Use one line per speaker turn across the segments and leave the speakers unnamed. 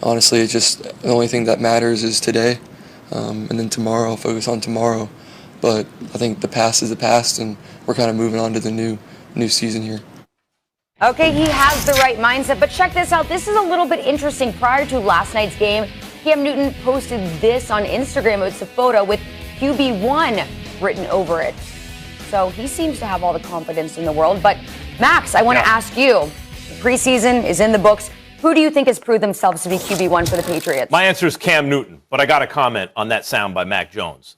honestly, it's just the only thing that matters is today, and then tomorrow I'll focus on tomorrow. But I think the past is the past, and we're kind of moving on to the new season here.
Okay, he has the right mindset, but check this out. This is a little bit interesting. Prior to last night's game, Cam Newton posted this on Instagram. It's a photo with QB1 written over it. So he seems to have all the confidence in the world. But Max, I want to ask you, the preseason is in the books. Who do you think has proved themselves to be QB1 for the Patriots?
My answer is Cam Newton, but I got a comment on that sound by Mac Jones.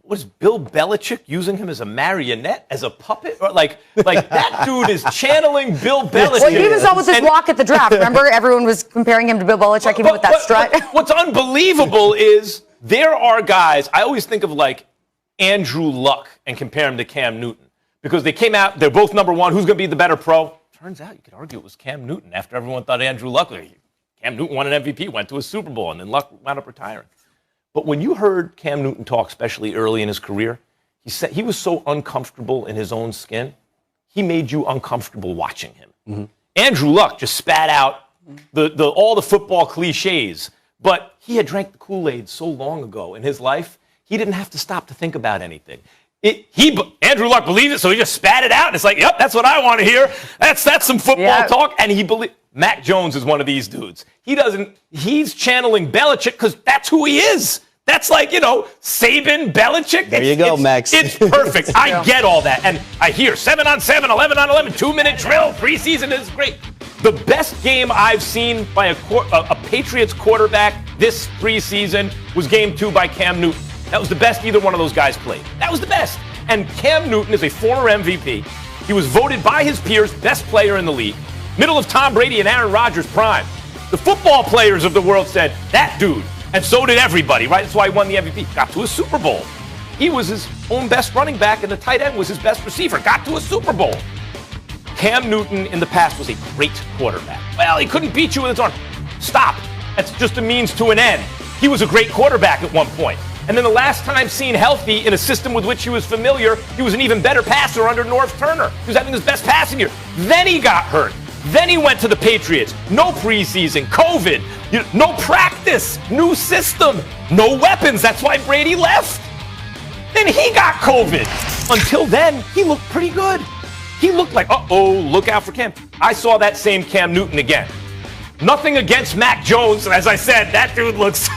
Was Bill Belichick using him as a marionette, as a puppet? Or like that dude is channeling Bill Belichick.
Well, he was always his walk at the draft. Remember, everyone was comparing him to Bill Belichick, even with that strut.
What's unbelievable is there are guys, I always think of like Andrew Luck and compare him to Cam Newton. Because they came out, they're both number one. Who's going to be the better pro? Turns out you could argue it was Cam Newton after everyone thought Andrew Luck. Cam Newton won an MVP, went to a Super Bowl, and then Luck wound up retiring. But when you heard Cam Newton talk, especially early in his career, he said he was so uncomfortable in his own skin, he made you uncomfortable watching him. Mm-hmm. Andrew Luck just spat out all the football cliches, but he had drank the Kool-Aid so long ago in his life, he didn't have to stop to think about anything. Andrew Luck believed it, so he just spat it out, and it's like, yep, that's what I want to hear. That's some football talk, and he believed. Mac Jones is one of these dudes. He's channeling Belichick because that's who he is. That's like, Saban, Belichick.
There you go, Max.
It's perfect. I get all that. And I hear 7-on-7, 11-on-11, 2-minute drill, preseason is great. The best game I've seen by a Patriots quarterback this preseason was game 2 by Cam Newton. That was the best either one of those guys played. That was the best. And Cam Newton is a former MVP. He was voted by his peers best player in the league. Middle of Tom Brady and Aaron Rodgers' prime. The football players of the world said, that dude. And so did everybody, right? That's why he won the MVP. Got to a Super Bowl. He was his own best running back, and the tight end was his best receiver. Got to a Super Bowl. Cam Newton in the past was a great quarterback. Well, he couldn't beat you with his arm. Stop. That's just a means to an end. He was a great quarterback at one point. And then the last time seen healthy in a system with which he was familiar, he was an even better passer under Norv Turner. He was having his best passing year. Then he got hurt. Then he went to the Patriots. No preseason, COVID, no practice, new system, no weapons. That's why Brady left. Then he got COVID. Until then, he looked pretty good. He looked like, look out for Cam. I saw that same Cam Newton again. Nothing against Mac Jones. As I said, that dude looks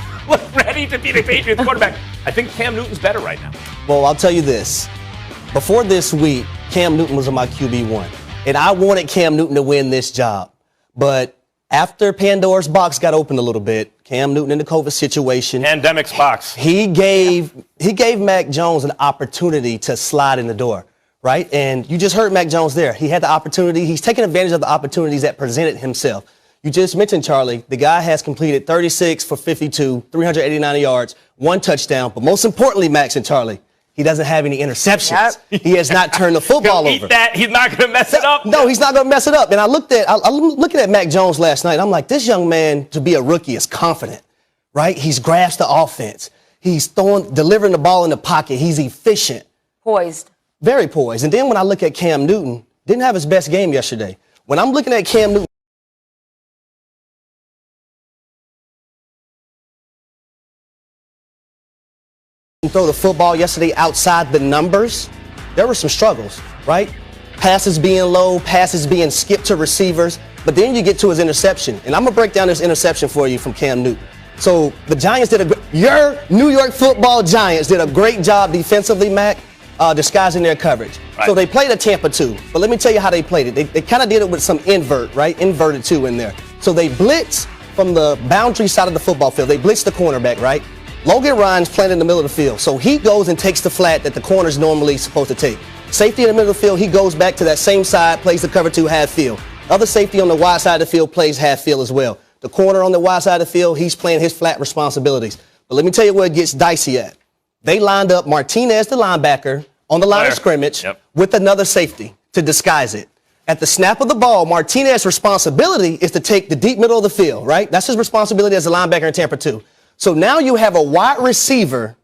ready to be the Patriots quarterback. I think Cam Newton's better right now.
Well, I'll tell you this. Before this week, Cam Newton was on my QB1. And I wanted Cam Newton to win this job. But after Pandora's box got opened a little bit, Cam Newton in the COVID situation.
Pandemic's box.
He gave Mac Jones an opportunity to slide in the door, right? And you just heard Mac Jones there. He had the opportunity. He's taking advantage of the opportunities that presented himself. You just mentioned, Charlie, the guy has completed 36 for 52, 389 yards, 1 touchdown. But most importantly, Max and Charlie, he doesn't have any interceptions. Yep. He has not turned the football over.
Eat that. He's not going to mess it up.
No, he's not going to mess it up. And I'm looking at Mac Jones last night. I'm like, this young man, to be a rookie, is confident, right? He's grasped the offense. He's delivering the ball in the pocket. He's efficient.
Poised.
Very poised. And then when I look at Cam Newton, didn't have his best game yesterday. When I'm looking at Cam Newton, throw the football yesterday outside the numbers, there were some struggles, right? Passes being low, passes being skipped to receivers, but then you get to his interception. And I'm going to break down this interception for you from Cam Newton. So the Giants your New York football Giants did a great job defensively, Mac, disguising their coverage. Right. So they played a Tampa 2, but let me tell you how they played it. They kind of did it with some invert, right? Inverted 2 in there. So they blitz from the boundary side of the football field. They blitz the cornerback, right? Logan Ryan's playing in the middle of the field. So he goes and takes the flat that the corner's normally supposed to take. Safety in the middle of the field, he goes back to that same side, plays the cover 2 half field. Other safety on the wide side of the field plays half field as well. The corner on the wide side of the field, he's playing his flat responsibilities. But let me tell you where it gets dicey at. They lined up Martinez, the linebacker, on the line of scrimmage with another safety to disguise it. At the snap of the ball, Martinez's responsibility is to take the deep middle of the field, right? That's his responsibility as a linebacker in Tampa 2. So now you have a wide receiver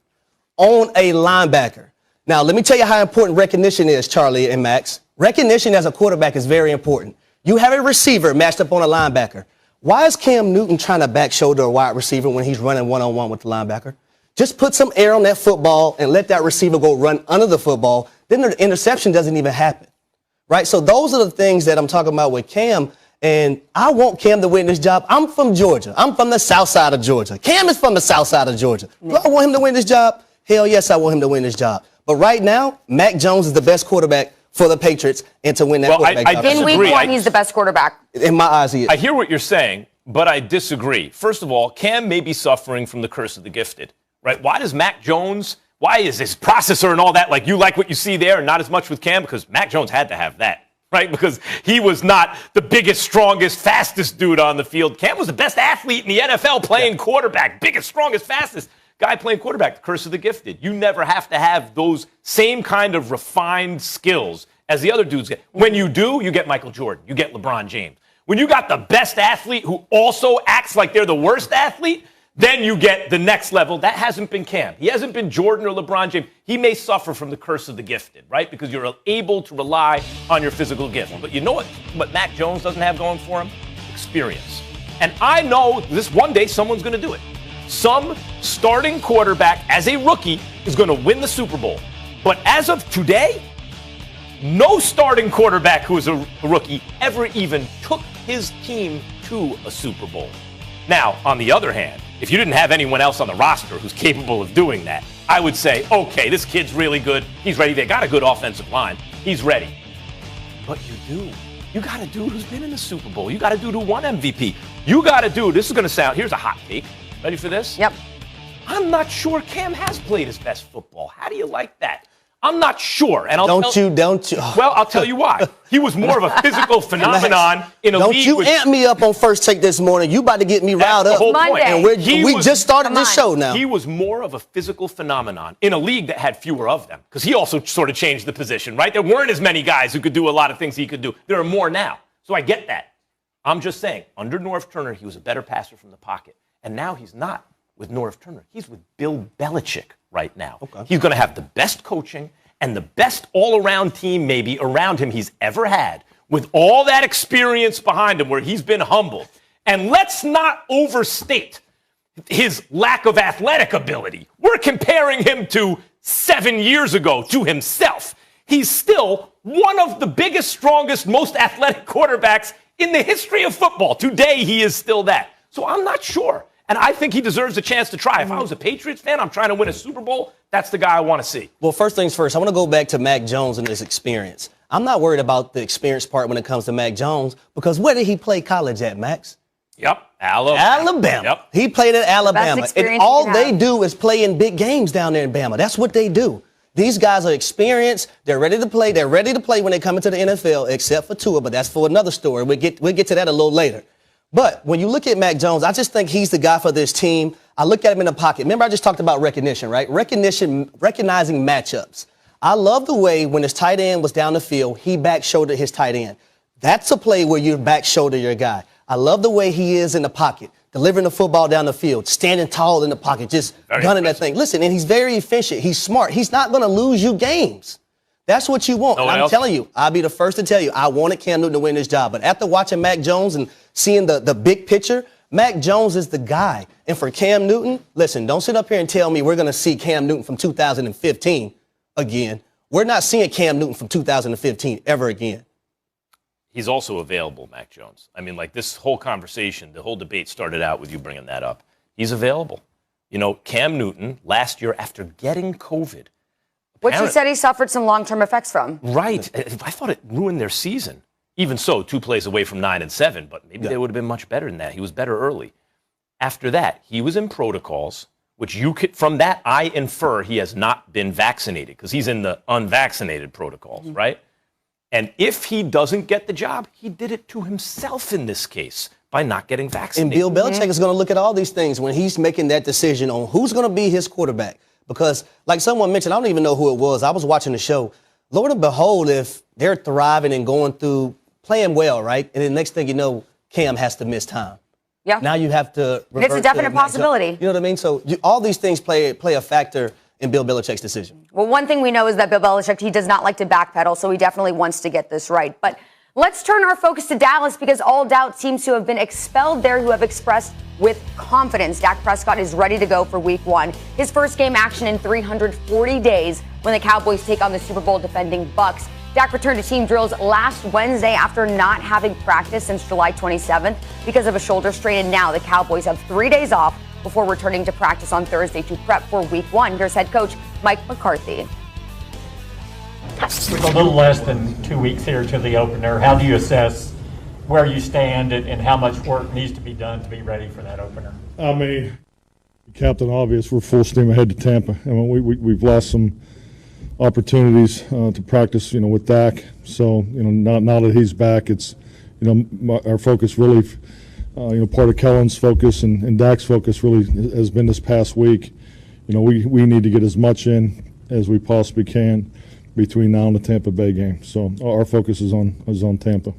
on a linebacker. Now, let me tell you how important recognition is, Charlie and Max. Recognition as a quarterback is very important. You have a receiver matched up on a linebacker. Why is Cam Newton trying to back shoulder a wide receiver when he's running one-on-one with the linebacker? Just put some air on that football and let that receiver go run under the football. Then the interception doesn't even happen, right? So those are the things that I'm talking about with Cam. And I want Cam to win this job. I'm from Georgia. I'm from the south side of Georgia. Cam is from the south side of Georgia. Do I want him to win this job? Hell yes, I want him to win this job. But right now, Mac Jones is the best quarterback for the Patriots and to win that quarterback job.
In week one, he's the best quarterback.
In my eyes, he is.
I hear what you're saying, but I disagree. First of all, Cam may be suffering from the curse of the gifted, right? Why does Mac Jones, why is his processor and all that, like you like what you see there and not as much with Cam? Because Mac Jones had to have that. Right, because he was not the biggest, strongest, fastest dude on the field. Cam was the best athlete in the NFL playing quarterback. Biggest, strongest, fastest guy playing quarterback. The curse of the gifted. You never have to have those same kind of refined skills as the other dudes get. When you do, you get Michael Jordan. You get LeBron James. When you got the best athlete who also acts like they're the worst athlete, then you get the next level. That hasn't been Cam. He hasn't been Jordan or LeBron James. He may suffer from the curse of the gifted, right? Because you're able to rely on your physical gift. But you know what Mac Jones doesn't have going for him? Experience. And I know this one day someone's going to do it. Some starting quarterback as a rookie is going to win the Super Bowl. But as of today, no starting quarterback who is a rookie ever even took his team to a Super Bowl. Now, on the other hand, if you didn't have anyone else on the roster who's capable of doing that, I would say, okay, this kid's really good. He's ready. They got a good offensive line. He's ready. But you do. You got a dude who's been in the Super Bowl. You got a dude who won MVP. You got a dude, this is going to sound, here's a hot take. Ready for this?
Yep.
I'm not sure Cam has played his best football. How do you like that? I'm not sure. And
Don't you?
Well, I'll tell you why. He was more of a physical phenomenon in a
Don't
league.
you amp me up on First Take this morning. You about to get me riled up.
The whole point.
And we just started this show now.
He was more of a physical phenomenon in a league that had fewer of them. Because he also sort of changed the position, right? There weren't as many guys who could do a lot of things he could do. There are more now. So I get that. I'm just saying, under Norv Turner, he was a better passer from the pocket. And now he's not with Norv Turner. He's with Bill Belichick right now. Okay. He's going to have the best coaching and the best all-around team maybe around him he's ever had, with all that experience behind him where he's been humbled. And let's not overstate his lack of athletic ability. We're comparing him to 7 years ago, to himself. He's still one of the biggest, strongest, most athletic quarterbacks in the history of football. Today, he is still that. So I'm not sure. And I think he deserves a chance to try. If I was a Patriots fan, I'm trying to win a Super Bowl, that's the guy I want to see.
Well, first things first, I want to go back to Mac Jones and his experience. I'm not worried about the experience part when it comes to Mac Jones, because where did he play college at, Max?
Yep, Alabama.
Yep. He played at Alabama. And all they
have.
do is play in big games down there in Bama. That's what they do. These guys are experienced. They're ready to play. They're ready to play when they come into the NFL, except for Tua, but that's for another story. We'll get to that a little later. But when you look at Mac Jones, I just think he's the guy for this team. I look at him in the pocket. Remember, I just talked about recognition, right? Recognizing matchups. I love the way when his tight end was down the field, he back shouldered his tight end. That's a play where you back shoulder your guy. I love the way he is in the pocket, delivering the football down the field, standing tall in the pocket, just gunning that thing. Listen, and he's very efficient. He's smart. He's not going to lose you games. That's what you want. I'm telling you, I'll be the first to tell you, I wanted Cam Newton to win this job. But after watching Mac Jones and seeing the big picture, Mac Jones is the guy. And for Cam Newton, listen, don't sit up here and tell me we're going to see Cam Newton from 2015 again. We're not seeing Cam Newton from 2015 ever again.
He's also available, Mac Jones. I mean, like, this whole conversation, the whole debate started out with you bringing that up. He's available. You know, Cam Newton, last year after getting COVID,
which he said he suffered some long-term effects from.
Right. I thought it ruined their season. Even so, 2 plays away from 9-7, but maybe they would have been much better than that. He was better early. After that, he was in protocols, which you could, from that, I infer he has not been vaccinated because he's in the unvaccinated protocols, right? And if he doesn't get the job, he did it to himself in this case by not getting vaccinated.
And Bill Belichick is going to look at all these things when he's making that decision on who's going to be his quarterback. Because, like someone mentioned, I don't even know who it was. I was watching the show. Lord and behold, if they're thriving and going through, playing well, right? And the next thing you know, Cam has to miss time.
Yeah.
Now you have to revert.
It's a definite possibility.
You know what I mean? So all these things play a factor in Bill Belichick's decision.
Well, one thing we know is that Bill Belichick, he does not like to backpedal, so he definitely wants to get this right. But Let's turn our focus to Dallas because all doubt seems to have been expelled there, who have expressed with confidence Dak Prescott is ready to go for week 1. His first game action in 340 days when the Cowboys take on the Super Bowl defending Bucs. Dak returned to team drills last Wednesday after not having practiced since July 27th because of a shoulder strain, and now the Cowboys have 3 days off before returning to practice on Thursday to prep for week 1. Here's head coach Mike McCarthy.
With a little less than 2 weeks here to the opener, how do you assess where you stand and how much work needs to be done to be ready for that opener?
I mean, Captain Obvious, we're full steam ahead to Tampa. I mean, we've lost some opportunities to practice, with Dak. So, now that he's back, it's, our focus really, part of Kellen's focus and Dak's focus really has been this past week. We need to get as much in as we possibly can between now and the Tampa Bay game. So our focus is on Tampa.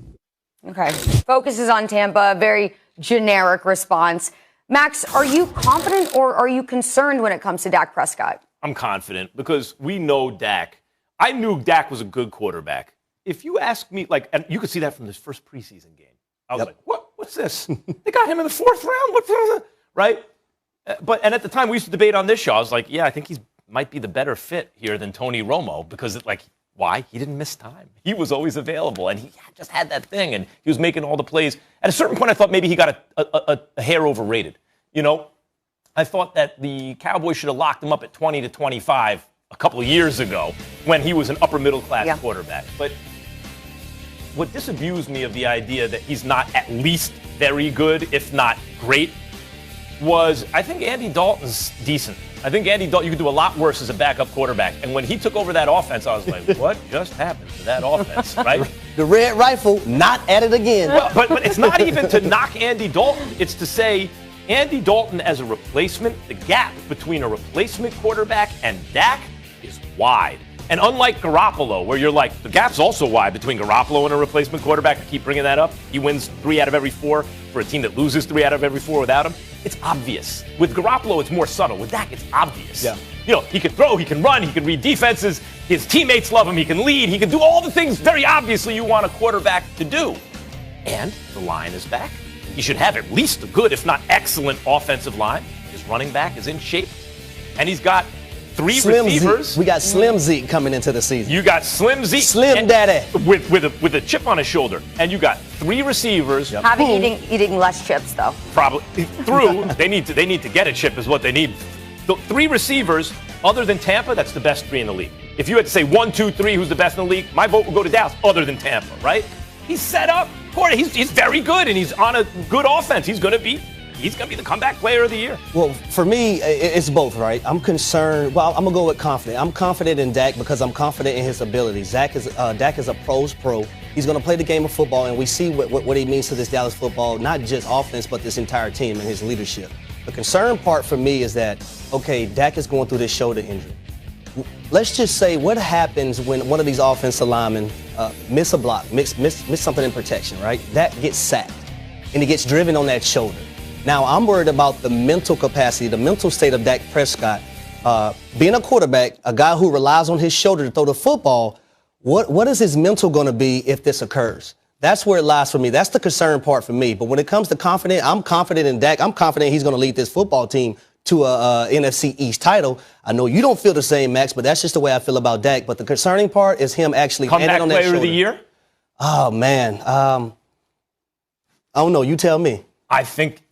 Okay. Focus is on Tampa. Very generic response. Max, are you confident or are you concerned when it comes to Dak Prescott?
I'm confident because we know Dak. I knew Dak was a good quarterback. If you ask me, and you could see that from this first preseason game. I was like, what's this? They got him in the 4th round? Right? And at the time, we used to debate on this show. I was like, yeah, I think he's might be the better fit here than Tony Romo because, why? He didn't miss time. He was always available, and he just had that thing, and he was making all the plays. At a certain point, I thought maybe he got a hair overrated. I thought that the Cowboys should have locked him up at 20 to 25 a couple of years ago when he was an upper-middle-class quarterback. But what disabused me of the idea that he's not at least very good, if not great, was I think Andy Dalton's decent. I think Andy Dalton, you could do a lot worse as a backup quarterback. And when he took over that offense, I was like, what just happened to that offense, right?
The red rifle, not at it again.
Well, but it's not even to knock Andy Dalton. It's to say Andy Dalton as a replacement, the gap between a replacement quarterback and Dak is wide. And unlike Garoppolo, where you're like, the gap's also wide between Garoppolo and a replacement quarterback. I keep bringing that up. He wins 3 out of every 4 for a team that loses 3 out of every 4 without him. It's obvious. With Garoppolo, it's more subtle. With Dak, it's obvious.
Yeah.
He can throw, he can run, he can read defenses. His teammates love him. He can lead. He can do all the things very obviously you want a quarterback to do. And the line is back. He should have at least a good, if not excellent, offensive line. His running back is in shape. And he's got 3 receivers.
Zeke. We got Slim Zeke coming into the season.
You got Slim Zeke.
Slim Daddy.
With a chip on his shoulder. And you got 3 receivers.
Yep. Eating less chips, though.
Probably. they need to get a chip is what they need. The 3 receivers, other than Tampa, that's the best 3 in the league. If you had to say 1, 2, 3, who's the best in the league, my vote would go to Dallas, other than Tampa, right? He's set up. He's very good, and he's on a good offense. He's going to be the comeback player of the year.
Well, for me, it's both, right? I'm concerned. Well, I'm going to go with confident. I'm confident in Dak because I'm confident in his abilities. Dak is a pro's pro. He's going to play the game of football, and we see what he means to this Dallas football, not just offense, but this entire team and his leadership. The concern part for me is that, okay, Dak is going through this shoulder injury. Let's just say what happens when one of these offensive linemen miss a block, miss something in protection, right? Dak gets sacked, and he gets driven on that shoulder. Now, I'm worried about the mental capacity, the mental state of Dak Prescott. Being a quarterback, a guy who relies on his shoulder to throw the football, what is his mental going to be if this occurs? That's where it lies for me. That's the concern part for me. But when it comes to confident, I'm confident in Dak. I'm confident he's going to lead this football team to a NFC East title. I know you don't feel the same, Max, but that's just the way I feel about Dak. But the concerning part is him actually
comeback
landing on that shoulder.
player of the year?
Oh, man. I don't know. You tell me.
I think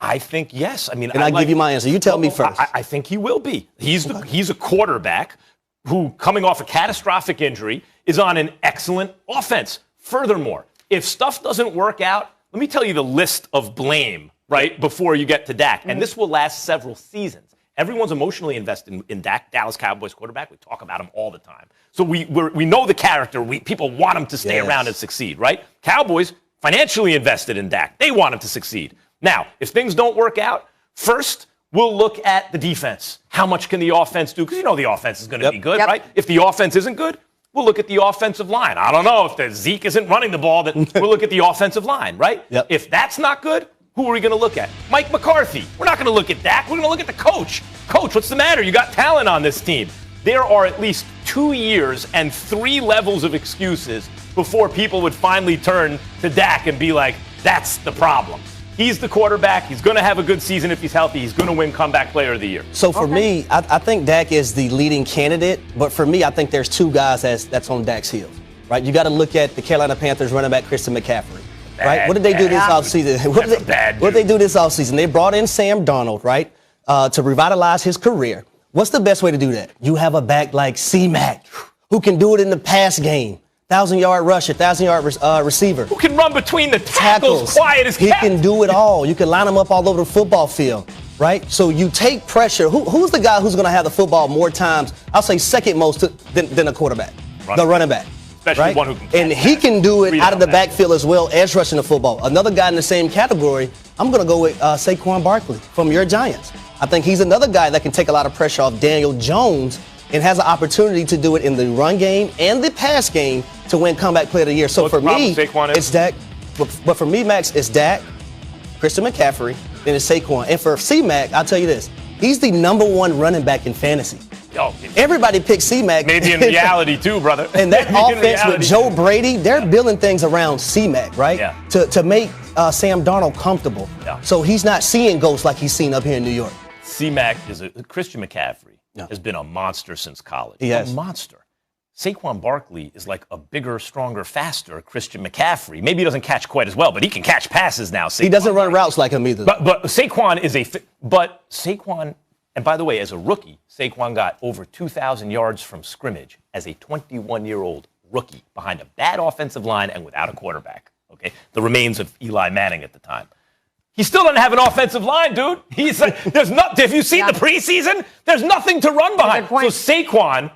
yes. I mean,
and I give you my answer. You tell me first.
I think he will be. He's a quarterback who, coming off a catastrophic injury, is on an excellent offense. Furthermore, if stuff doesn't work out, let me tell you the list of blame, right, before you get to Dak. And this will last several seasons. Everyone's emotionally invested in Dak, Dallas Cowboys quarterback. We talk about him all the time. So we know the character. People want him to stay around and succeed, right? Cowboys financially invested in Dak. They want him to succeed. Now, if things don't work out, first, we'll look at the defense. How much can the offense do? Because you know the offense is going to be good, right? If the offense isn't good, we'll look at the offensive line. I don't know. If the Zeke isn't running the ball, then we'll look at the offensive line, right? If that's not good, who are we going to look at? Mike McCarthy. We're not going to look at Dak. We're going to look at the coach. Coach, what's the matter? You got talent on this team. There are at least 2 years and 3 levels of excuses before people would finally turn to Dak and be like, that's the problem. He's the quarterback. He's going to have a good season if he's healthy. He's going to win comeback player of the year.
So for me, I think Dak is the leading candidate. But for me, I think there's two guys that's on Dak's heels. Right? You got to look at the Carolina Panthers running back Christian McCaffrey. Right? What did they do this offseason? What did they do this offseason? They brought in Sam Darnold, right, to revitalize his career. What's the best way to do that? You have a back like C-Mac, who can do it in the pass game. 1,000-yard rusher, 1,000-yard receiver.
Who can run between the tackles quiet as kept.
He can do it all. You can line him up all over the football field, right? So you take pressure. Who's the guy who's going to have the football more times, I'll say second most than a quarterback? The running back.
Especially
right?
one who can
and he can do it out of the backfield as well as rushing the football. Another guy in the same category, I'm going to go with Saquon Barkley from your Giants. I think he's another guy that can take a lot of pressure off Daniel Jones and has an opportunity to do it in the run game and the pass game to win comeback player of the year. So for me, it's Dak. But for me, Max, it's Dak, Christian McCaffrey, then it's Saquon. And for C-Mac, I'll tell you this. He's the #1 running back in fantasy. Everybody picks C-Mac.
Maybe in reality too, brother.
And that offense with Joe Brady, they're building things around C-Mac, right?
Yeah.
To make Sam Darnold comfortable.
Yeah.
So he's not seeing ghosts like he's seen up here in New York.
C-Mac is Christian McCaffrey has been a monster since college.
He has.
A monster. Saquon Barkley is like a bigger, stronger, faster Christian McCaffrey. Maybe he doesn't catch quite as well, but he can catch passes now.
He doesn't run routes like him either.
But Saquon is Saquon, and by the way, as a rookie, Saquon got over 2,000 yards from scrimmage as a 21-year-old rookie behind a bad offensive line and without a quarterback. Okay, the remains of Eli Manning at the time. He still doesn't have an offensive line, dude. He's like, there's not. Have you seen the preseason? There's nothing to run behind. So Saquon,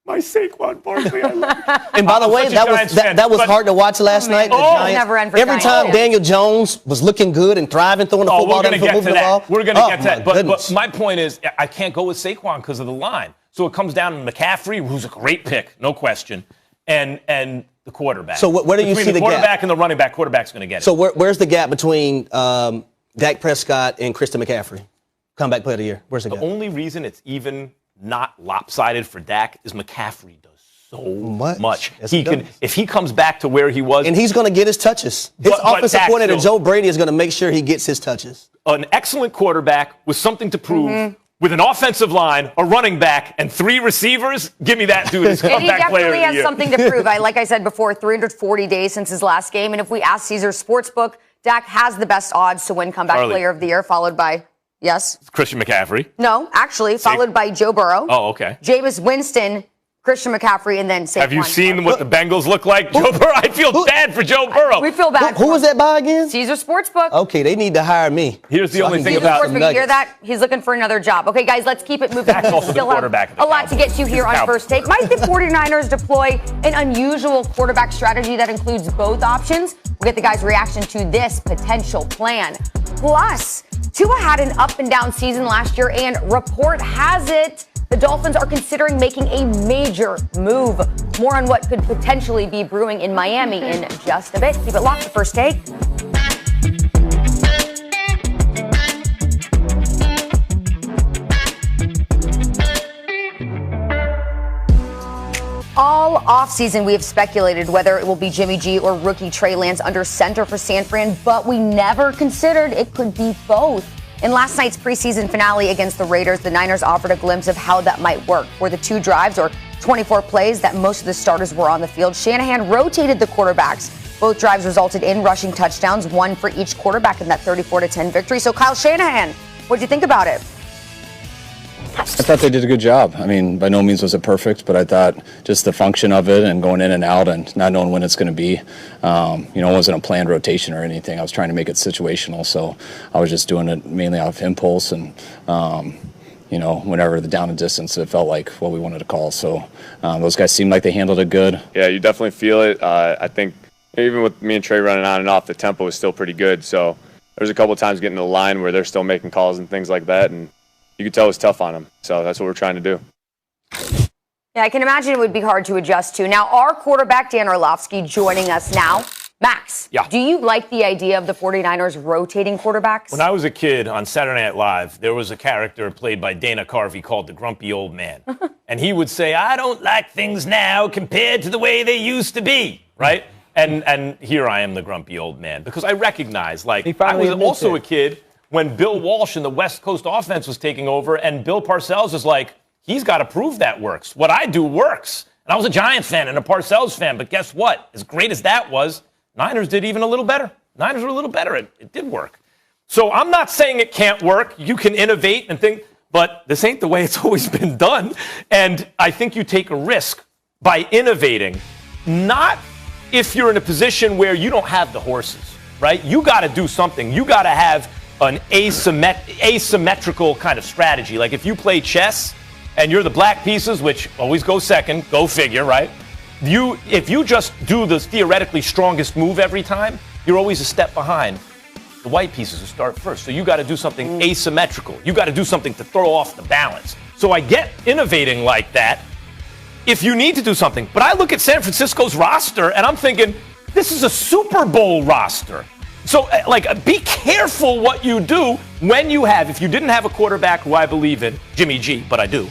my Saquon Barkley, I love you.
And by the way, that was hard to watch last night. Every time Daniel Jones was looking good and thriving, throwing the football,
we're going to get to that. We're going to get to that.
But
my point is, I can't go with Saquon because of the line. So it comes down to McCaffrey, who's a great pick, no question, and the quarterback.
So where do you see the gap?
Between the quarterback and the running back, quarterback's going to get it.
So where's the gap between Dak Prescott and Christian McCaffrey? Comeback player of the year. Where's the gap?
The only reason it's even not lopsided for Dak is McCaffrey does so much.
Yes,
he can, if he comes back to where he was.
And he's going to get his touches. His offensive coordinator, Joe Brady, is going to make sure he gets his touches.
An excellent quarterback with something to prove. With an offensive line, a running back, and 3 receivers, give me that dude as comeback player of the year.
And he definitely has something to prove. Like I said before, 340 days since his last game. And if we ask Caesars Sportsbook, Dak has the best odds to win comeback player of the year, followed by, yes?
Christian McCaffrey.
No, actually, followed by Joe Burrow.
Oh, okay.
Jameis Winston, Christian McCaffrey, and then Saquon.
Have you seen what the Bengals look like? Joe Burrow. I feel bad for Joe Burrow.
We feel bad.
Who was that by again?
Caesars Sportsbook.
Okay, they need to hire me.
Here's the only thing about
Sportsbook. You hear that? He's looking for another job. Okay, guys, let's keep it moving.
That's also the quarterback.
A lot to get to here on First Take. Might the 49ers deploy an unusual quarterback strategy that includes both options? We'll get the guys' reaction to this potential plan. Plus, Tua had an up and down season last year, and report has it the Dolphins are considering making a major move. More on what could potentially be brewing in Miami in just a bit. Keep it locked to First Take. All offseason, we have speculated whether it will be Jimmy G or rookie Trey Lance under center for San Fran, but we never considered it could be both. In last night's preseason finale against the Raiders, the Niners offered a glimpse of how that might work. For the 2 drives or 24 plays that most of the starters were on the field, Shanahan rotated the quarterbacks. Both drives resulted in rushing touchdowns, 1 for each quarterback in that 34-10 victory. So, Kyle Shanahan, what do you think about it?
I thought they did a good job. I mean, by no means was it perfect, but I thought just the function of it and going in and out and not knowing when it's going to be, it wasn't a planned rotation or anything. I was trying to make it situational, so I was just doing it mainly off impulse and, whenever the down and distance, it felt like what we wanted to call. So those guys seemed like they handled it good.
Yeah, you definitely feel it. I think even with me and Trey running on and off, the tempo was still pretty good. So there was a couple of times getting to the line where they're still making calls and things like that, and you could tell it was tough on them. So that's what we're trying to do.
Yeah, I can imagine it would be hard to adjust to. Now, our quarterback, Dan Orlovsky, joining us now. Max, do you like the idea of the 49ers rotating quarterbacks?
When I was a kid on Saturday Night Live, there was a character played by Dana Carvey called the Grumpy Old Man. And he would say, I don't like things now compared to the way they used to be. right? And here I am, the grumpy old man, because I recognize, like, I
finally
was also
admits
a kid when Bill Walsh and the West Coast offense was taking over, and Bill Parcells is like, he's got to prove that works. What I do works. And I was a Giants fan and a Parcells fan, but guess what? As great as that was, Niners did even a little better. Niners were a little better. It did work. So I'm not saying it can't work. You can innovate and think, but this ain't the way it's always been done. And I think you take a risk by innovating, not if you're in a position where you don't have the horses, right? You got to do something. You got to have an asymmetrical kind of strategy. Like if you play chess and you're the black pieces, which always go second, go figure, right? If you just do the theoretically strongest move every time, you're always a step behind the white pieces who start first. So you got to do something asymmetrical. You got to do something to throw off the balance. So I get innovating like that if you need to do something. But I look at San Francisco's roster and I'm thinking, this is a Super Bowl roster. So, like, be careful what you do when you have, if you didn't have a quarterback who I believe in, Jimmy G, but I do.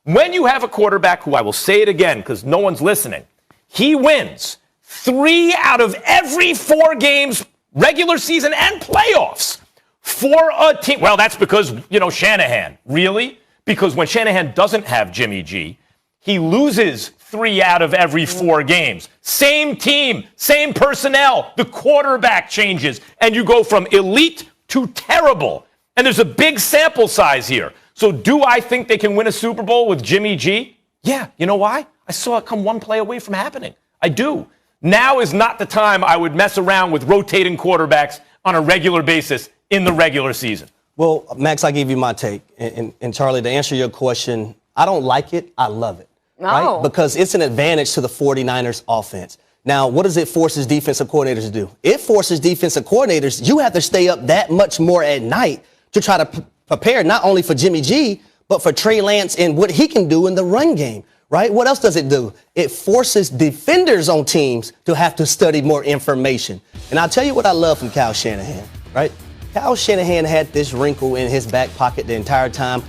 When you have a quarterback who, I will say it again because no one's listening, he wins 3 out of every 4 games, regular season and playoffs, for a team. Well, that's because, Shanahan. Really? Because when Shanahan doesn't have Jimmy G, he loses 3 out of every 4 games. Same team, same personnel. The quarterback changes, and you go from elite to terrible. And there's a big sample size here. So do I think they can win a Super Bowl with Jimmy G? Yeah. You know why? I saw it come one play away from happening. I do. Now is not the time I would mess around with rotating quarterbacks on a regular basis in the regular season.
Well, Max, I give you my take. And Charlie, to answer your question, I don't like it. I love it. Right? Because it's an advantage to the 49ers offense. Now, what does it forces defensive coordinators to do? It forces defensive coordinators, you have to stay up that much more at night to try to prepare not only for Jimmy G, but for Trey Lance and what he can do in the run game, right? What else does it do? It forces defenders on teams to have to study more information. And I'll tell you what I love from Kyle Shanahan, right? Kyle Shanahan had this wrinkle in his back pocket the entire time,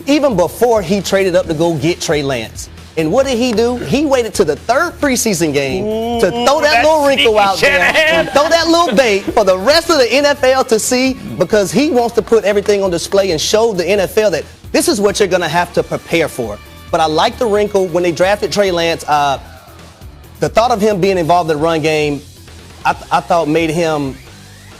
even before he traded up to go get Trey Lance. And what did he do? He waited to the 3rd preseason game to throw that little wrinkle out there and throw that little bait for the rest of the NFL to see, because he wants to put everything on display and show the NFL that this is what you're going to have to prepare for. But I like the wrinkle when they drafted Trey Lance. The thought of him being involved in the run game, I thought made him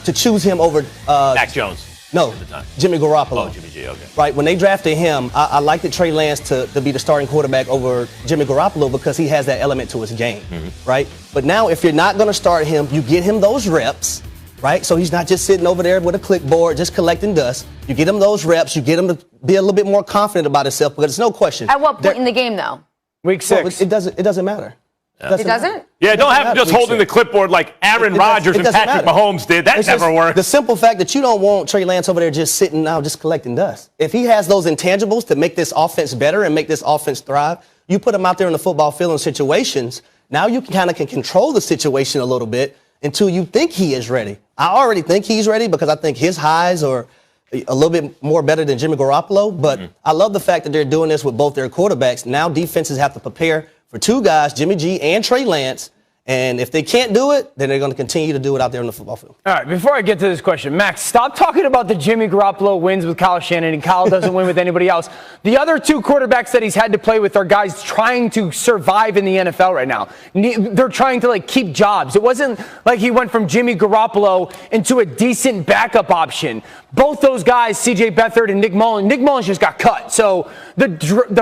to choose him over
Mac Jones.
No, Jimmy Garoppolo.
Oh, Jimmy G, okay.
Right, when they drafted him, I liked the Trey Lance to be the starting quarterback over Jimmy Garoppolo because he has that element to his game, right? But now if you're not going to start him, you get him those reps, right? So he's not just sitting over there with a clipboard just collecting dust. You get him those reps. You get him to be a little bit more confident about himself, because there's no question.
At what point in the game, though?
Week 6.
It doesn't matter.
It doesn't?
Yeah, don't have him just holding the clipboard like Aaron Rodgers and Patrick Mahomes did. That never worked.
The simple fact that you don't want Trey Lance over there just sitting now, just collecting dust. If he has those intangibles to make this offense better and make this offense thrive, you put him out there in the football field in situations. Now you can control the situation a little bit until you think he is ready. I already think he's ready because I think his highs are a little bit more better than Jimmy Garoppolo. But I love the fact that they're doing this with both their quarterbacks. Now defenses have to prepare for 2 guys, Jimmy G and Trey Lance. And if they can't do it, then they're going to continue to do it out there on the football field.
All right, before I get to this question, Max, stop talking about the Jimmy Garoppolo wins with Kyle Shanahan and Kyle doesn't win with anybody else. The other 2 quarterbacks that he's had to play with are guys trying to survive in the NFL right now. They're trying to, keep jobs. It wasn't like he went from Jimmy Garoppolo into a decent backup option. Both those guys, C.J. Beathard and Nick Mullins just got cut. So the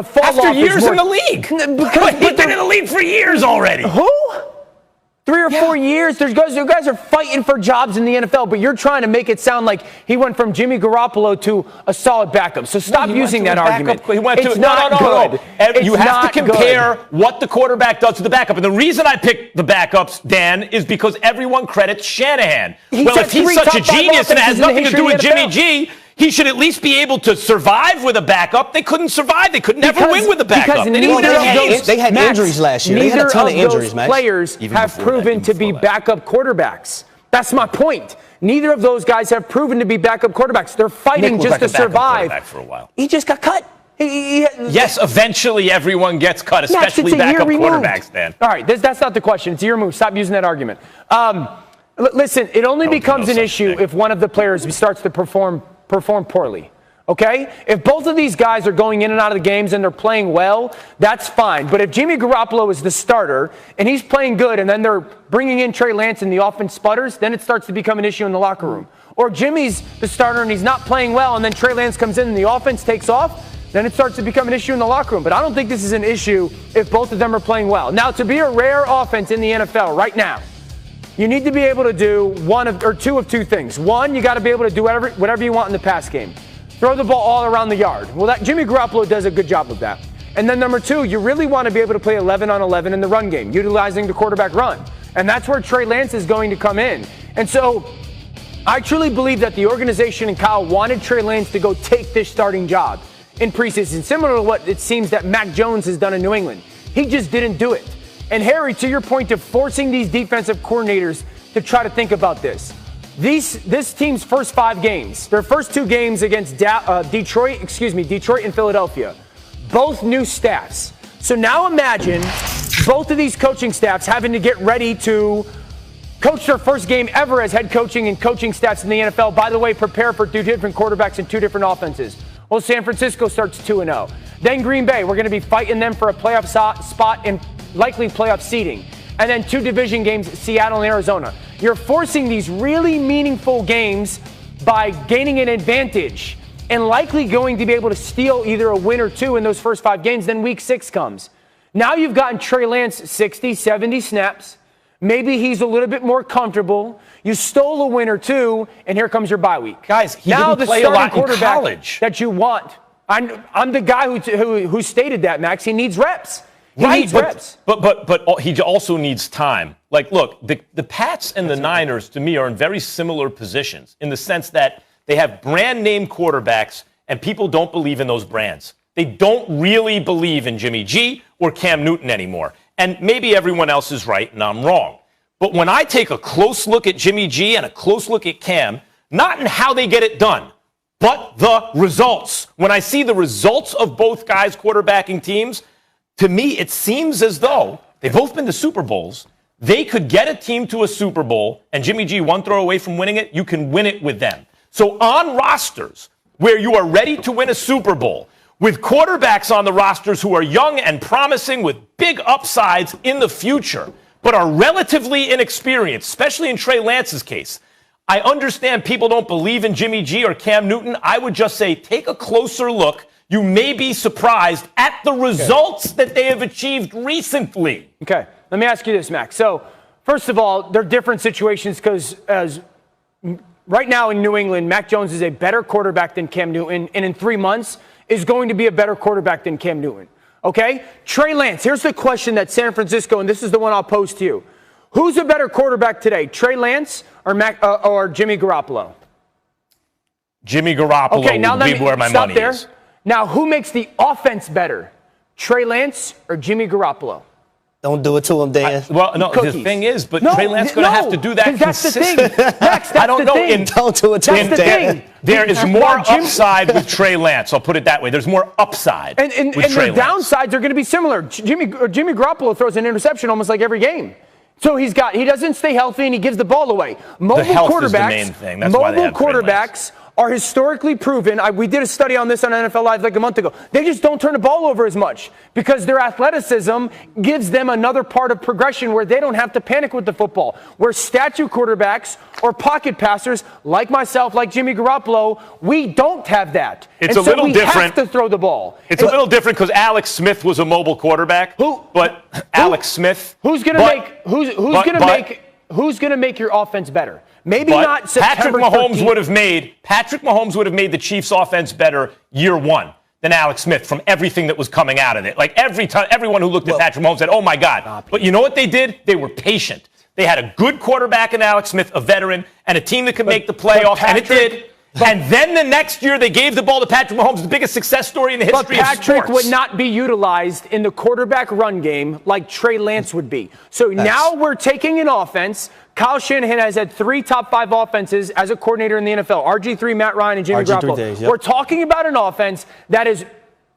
fall off
After years
is
in the league. He's been in the league for years already.
Who? 3 or 4 years. You guys are fighting for jobs in the NFL, but you're trying to make it sound like he went from Jimmy Garoppolo to a solid backup. So stop using that argument. It's not good.
You have to compare what the quarterback does to the backup. And the reason I picked the backups, Dan, is because everyone credits Shanahan. Well, if he's such a genius and it has nothing to do with Jimmy G, he should at least be able to survive with a backup. They couldn't survive. They could never win with a backup.
They had injuries last year. They had a ton of injuries, Max.
Players have proven to be backup quarterbacks. That's my point. Neither of those guys have proven to be backup quarterbacks. They're fighting just to survive.
For a while.
He just got cut.
Yes, eventually everyone gets cut, especially backup quarterbacks, Dan.
All right, that's not the question. It's a year move. Stop using that argument. Listen, it only becomes an issue if one of the players starts to perform poorly. Okay? If both of these guys are going in and out of the games and they're playing well, that's fine. But if Jimmy Garoppolo is the starter and he's playing good and then they're bringing in Trey Lance and the offense sputters, then it starts to become an issue in the locker room. Or Jimmy's the starter and he's not playing well and then Trey Lance comes in and the offense takes off, then it starts to become an issue in the locker room. But I don't think this is an issue if both of them are playing well. Now, to be a rare offense in the NFL right now, you need to be able to do two of two things. One, you got to be able to do whatever you want in the pass game. Throw the ball all around the yard. Well, Jimmy Garoppolo does a good job of that. And then number two, you really want to be able to play 11 on 11 in the run game, utilizing the quarterback run. And that's where Trey Lance is going to come in. And so I truly believe that the organization and Kyle wanted Trey Lance to go take this starting job in preseason, similar to what it seems that Mac Jones has done in New England. He just didn't do it. And Harry, to your point of forcing these defensive coordinators to try to think about this. This team's first 5 games, their first 2 games against Detroit and Philadelphia, both new staffs. So now imagine both of these coaching staffs having to get ready to coach their first game ever as head coaching and coaching staffs in the NFL. By the way, prepare for 2 different quarterbacks and 2 different offenses. Well, San Francisco starts 2-0. Then Green Bay, we're going to be fighting them for a playoff spot and likely playoff seeding. And then 2 division games, Seattle and Arizona. You're forcing these really meaningful games by gaining an advantage and likely going to be able to steal either a win or 2 in those first 5 games. Then week 6 comes. Now you've gotten Trey Lance 60, 70 snaps. Maybe he's a little bit more comfortable. You stole a win or 2, and here comes your bye week.
Guys, he didn't play a lot in college.
That you want. I'm the guy who stated that, Max. He needs reps. He needs reps.
But he also needs time. Like, look, the Pats and the Niners, to me, are in very similar positions in the sense that they have brand-name quarterbacks, and people don't believe in those brands. They don't really believe in Jimmy G or Cam Newton anymore. And maybe everyone else is right, and I'm wrong. But when I take a close look at Jimmy G and a close look at Cam, not in how they get it done, but the results. When I see the results of both guys quarterbacking teams, to me, it seems as though they've both been to Super Bowls. They could get a team to a Super Bowl, and Jimmy G, one throw away from winning it, you can win it with them. So on rosters where you are ready to win a Super Bowl, with quarterbacks on the rosters who are young and promising with big upsides in the future, but are relatively inexperienced, especially in Trey Lance's case, I understand people don't believe in Jimmy G or Cam Newton. I would just say take a closer look. You may be surprised at the results that they have achieved recently.
Okay, let me ask you this, Max. So, first of all, they're different situations because right now in New England, Mac Jones is a better quarterback than Cam Newton, and in 3 months is going to be a better quarterback than Cam Newton. Okay? Trey Lance, here's the question that San Francisco, and this is the one I'll pose to you. Who's a better quarterback today, Trey Lance or Jimmy Garoppolo?
Jimmy Garoppolo would be where my money is.
Now, who makes the offense better, Trey Lance or Jimmy Garoppolo?
Don't do it to him, Dan.
The thing is, Trey Lance going to have to do that consistently.
That's the thing. Max, that's
I don't
the
know.
thing.
Don't do it to him, Dan.
There is more upside with Trey Lance. I'll put it that way. There's more upside with Trey Lance.
And the downsides are going to be similar. Jimmy Garoppolo throws an interception almost like every game. So he doesn't stay healthy and he gives the ball away.
The health is the main thing. That's why they have Trey Lance.
Mobile quarterbacks are historically proven. We did a study on this on NFL Live like a month ago. They just don't turn the ball over as much because their athleticism gives them another part of progression where they don't have to panic with the football. Where statue quarterbacks or pocket passers like myself, like Jimmy Garoppolo, we don't have that.
It's a little different.
We have to throw the ball.
It's a little different because Alex Smith was a mobile quarterback. Alex Smith.
Who's going to make your offense better? Maybe not September
Patrick Mahomes would have made the Chiefs' offense better year 1 than Alex Smith from everything that was coming out of it. Like everyone who looked at Patrick Mahomes said, "Oh my God!" But you know what they did? They were patient. They had a good quarterback in Alex Smith, a veteran, and a team that could make the playoffs, and it did. And then the next year, they gave the ball to Patrick Mahomes, the biggest success story in the history of sports.
But Patrick would not be utilized in the quarterback run game like Trey Lance would be. So now we're taking an offense. Kyle Shanahan has had 3 top 5 offenses as a coordinator in the NFL. RG3, Matt Ryan, and Jimmy Garoppolo. We're talking about an offense that is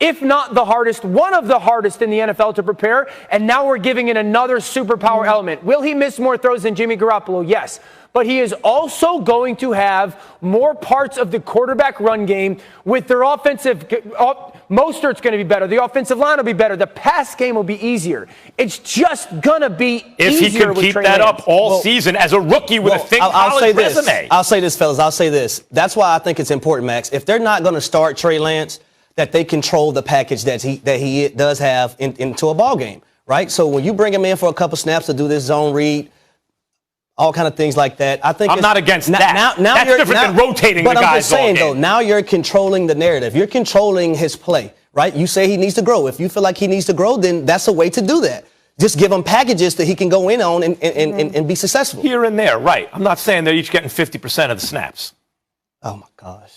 if not the hardest, one of the hardest in the NFL to prepare, and now we're giving it another superpower element. Will he miss more throws than Jimmy Garoppolo? Yes. But he is also going to have more parts of the quarterback run game with their offensive. Mostert's going to be better. The offensive line will be better. The pass game will be easier. It's just going to be
if
easier.
If he can keep that up all season as a rookie with a thick college resume.
I'll say this, fellas. I'll say this. That's why I think it's important, Max. If they're not going to start Trey Lance, that they control the package that he does have into a ball game, right? So when you bring him in for a couple snaps to do this zone read, all kind of things like that. I think
I'm not against that.
Now
that's different than rotating the guys.
But I'm just saying, though, now you're controlling the narrative. You're controlling his play, right? You say he needs to grow. If you feel like he needs to grow, then that's a way to do that. Just give him packages that he can go in on and be successful.
Here and there, right. I'm not saying they're each getting 50% of the snaps.
Oh, my gosh.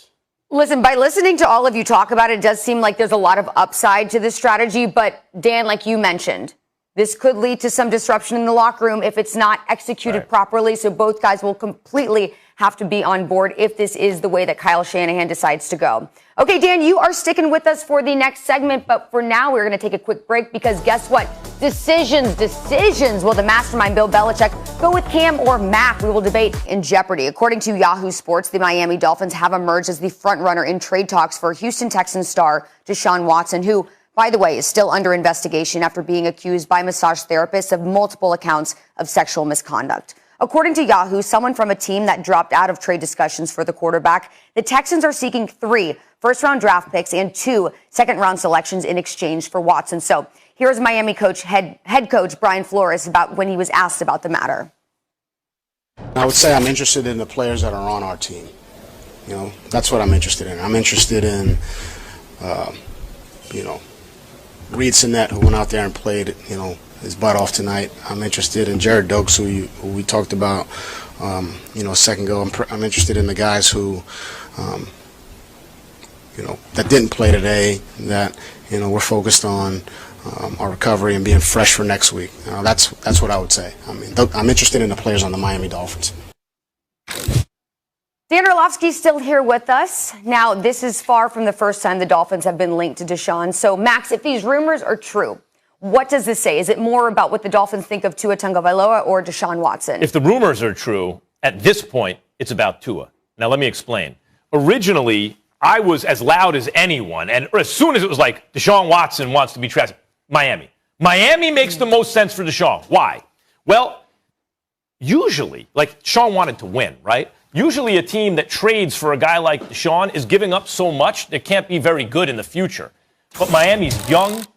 Listen, by listening to all of you talk about it, it does seem like there's a lot of upside to this strategy. But, Dan, like you mentioned, this could lead to some disruption in the locker room if it's not executed properly. So both guys will completely have to be on board if this is the way that Kyle Shanahan decides to go. Okay, Dan, you are sticking with us for the next segment. But for now, we're going to take a quick break because guess what? Decisions. Will the mastermind Bill Belichick go with Cam or Mac? We will debate in jeopardy. According to Yahoo Sports, the Miami Dolphins have emerged as the front runner in trade talks for Houston Texans star Deshawn Watson, who, by the way, is still under investigation after being accused by massage therapists of multiple accounts of sexual misconduct. According to Yahoo, someone from a team that dropped out of trade discussions for the quarterback, the Texans are seeking 3 first-round draft picks and 2 second-round selections in exchange for Watson. So here's Miami head coach Brian Flores about when he was asked about the matter.
I would say I'm interested in the players that are on our team. You know, that's what I'm interested in. I'm interested in, Reed Sinnett, who went out there and played, his butt off tonight. I'm interested in Jared Dokes, who we talked about, a second ago. I'm interested in the guys who, that didn't play today, that, we're focused on our recovery and being fresh for next week. That's what I would say. I mean, I'm interested in the players on the Miami Dolphins.
Dan Orlovsky's still here with us. Now, this is far from the first time the Dolphins have been linked to Deshawn. So, Max, if these rumors are true, what does this say? Is it more about what the Dolphins think of Tua Tagovailoa or Deshaun Watson?
If the rumors are true, at this point, it's about Tua. Now, let me explain. Originally, I was as loud as anyone, and as soon as it was like Deshaun Watson wants to be traded, Miami. Miami makes the most sense for Deshaun. Why? Well, usually, like Deshaun wanted to win, right? Usually a team that trades for a guy like Deshaun is giving up so much that can't be very good in the future. But Miami's young,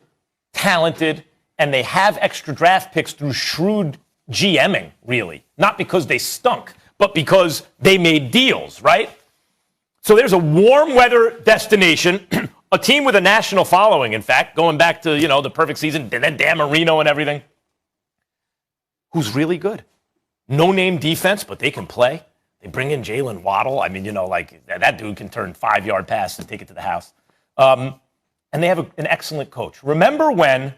talented, and they have extra draft picks through shrewd GMing, really. Not because they stunk, but because they made deals, right? So there's a warm weather destination, a team with a national following, in fact, going back to, the perfect season, and then Dan Marino and everything, who's really good. No-name defense, but they can play. They bring in Jalen Waddle. I mean, that dude can turn 5-yard pass and take it to the house. And they have an excellent coach. Remember when,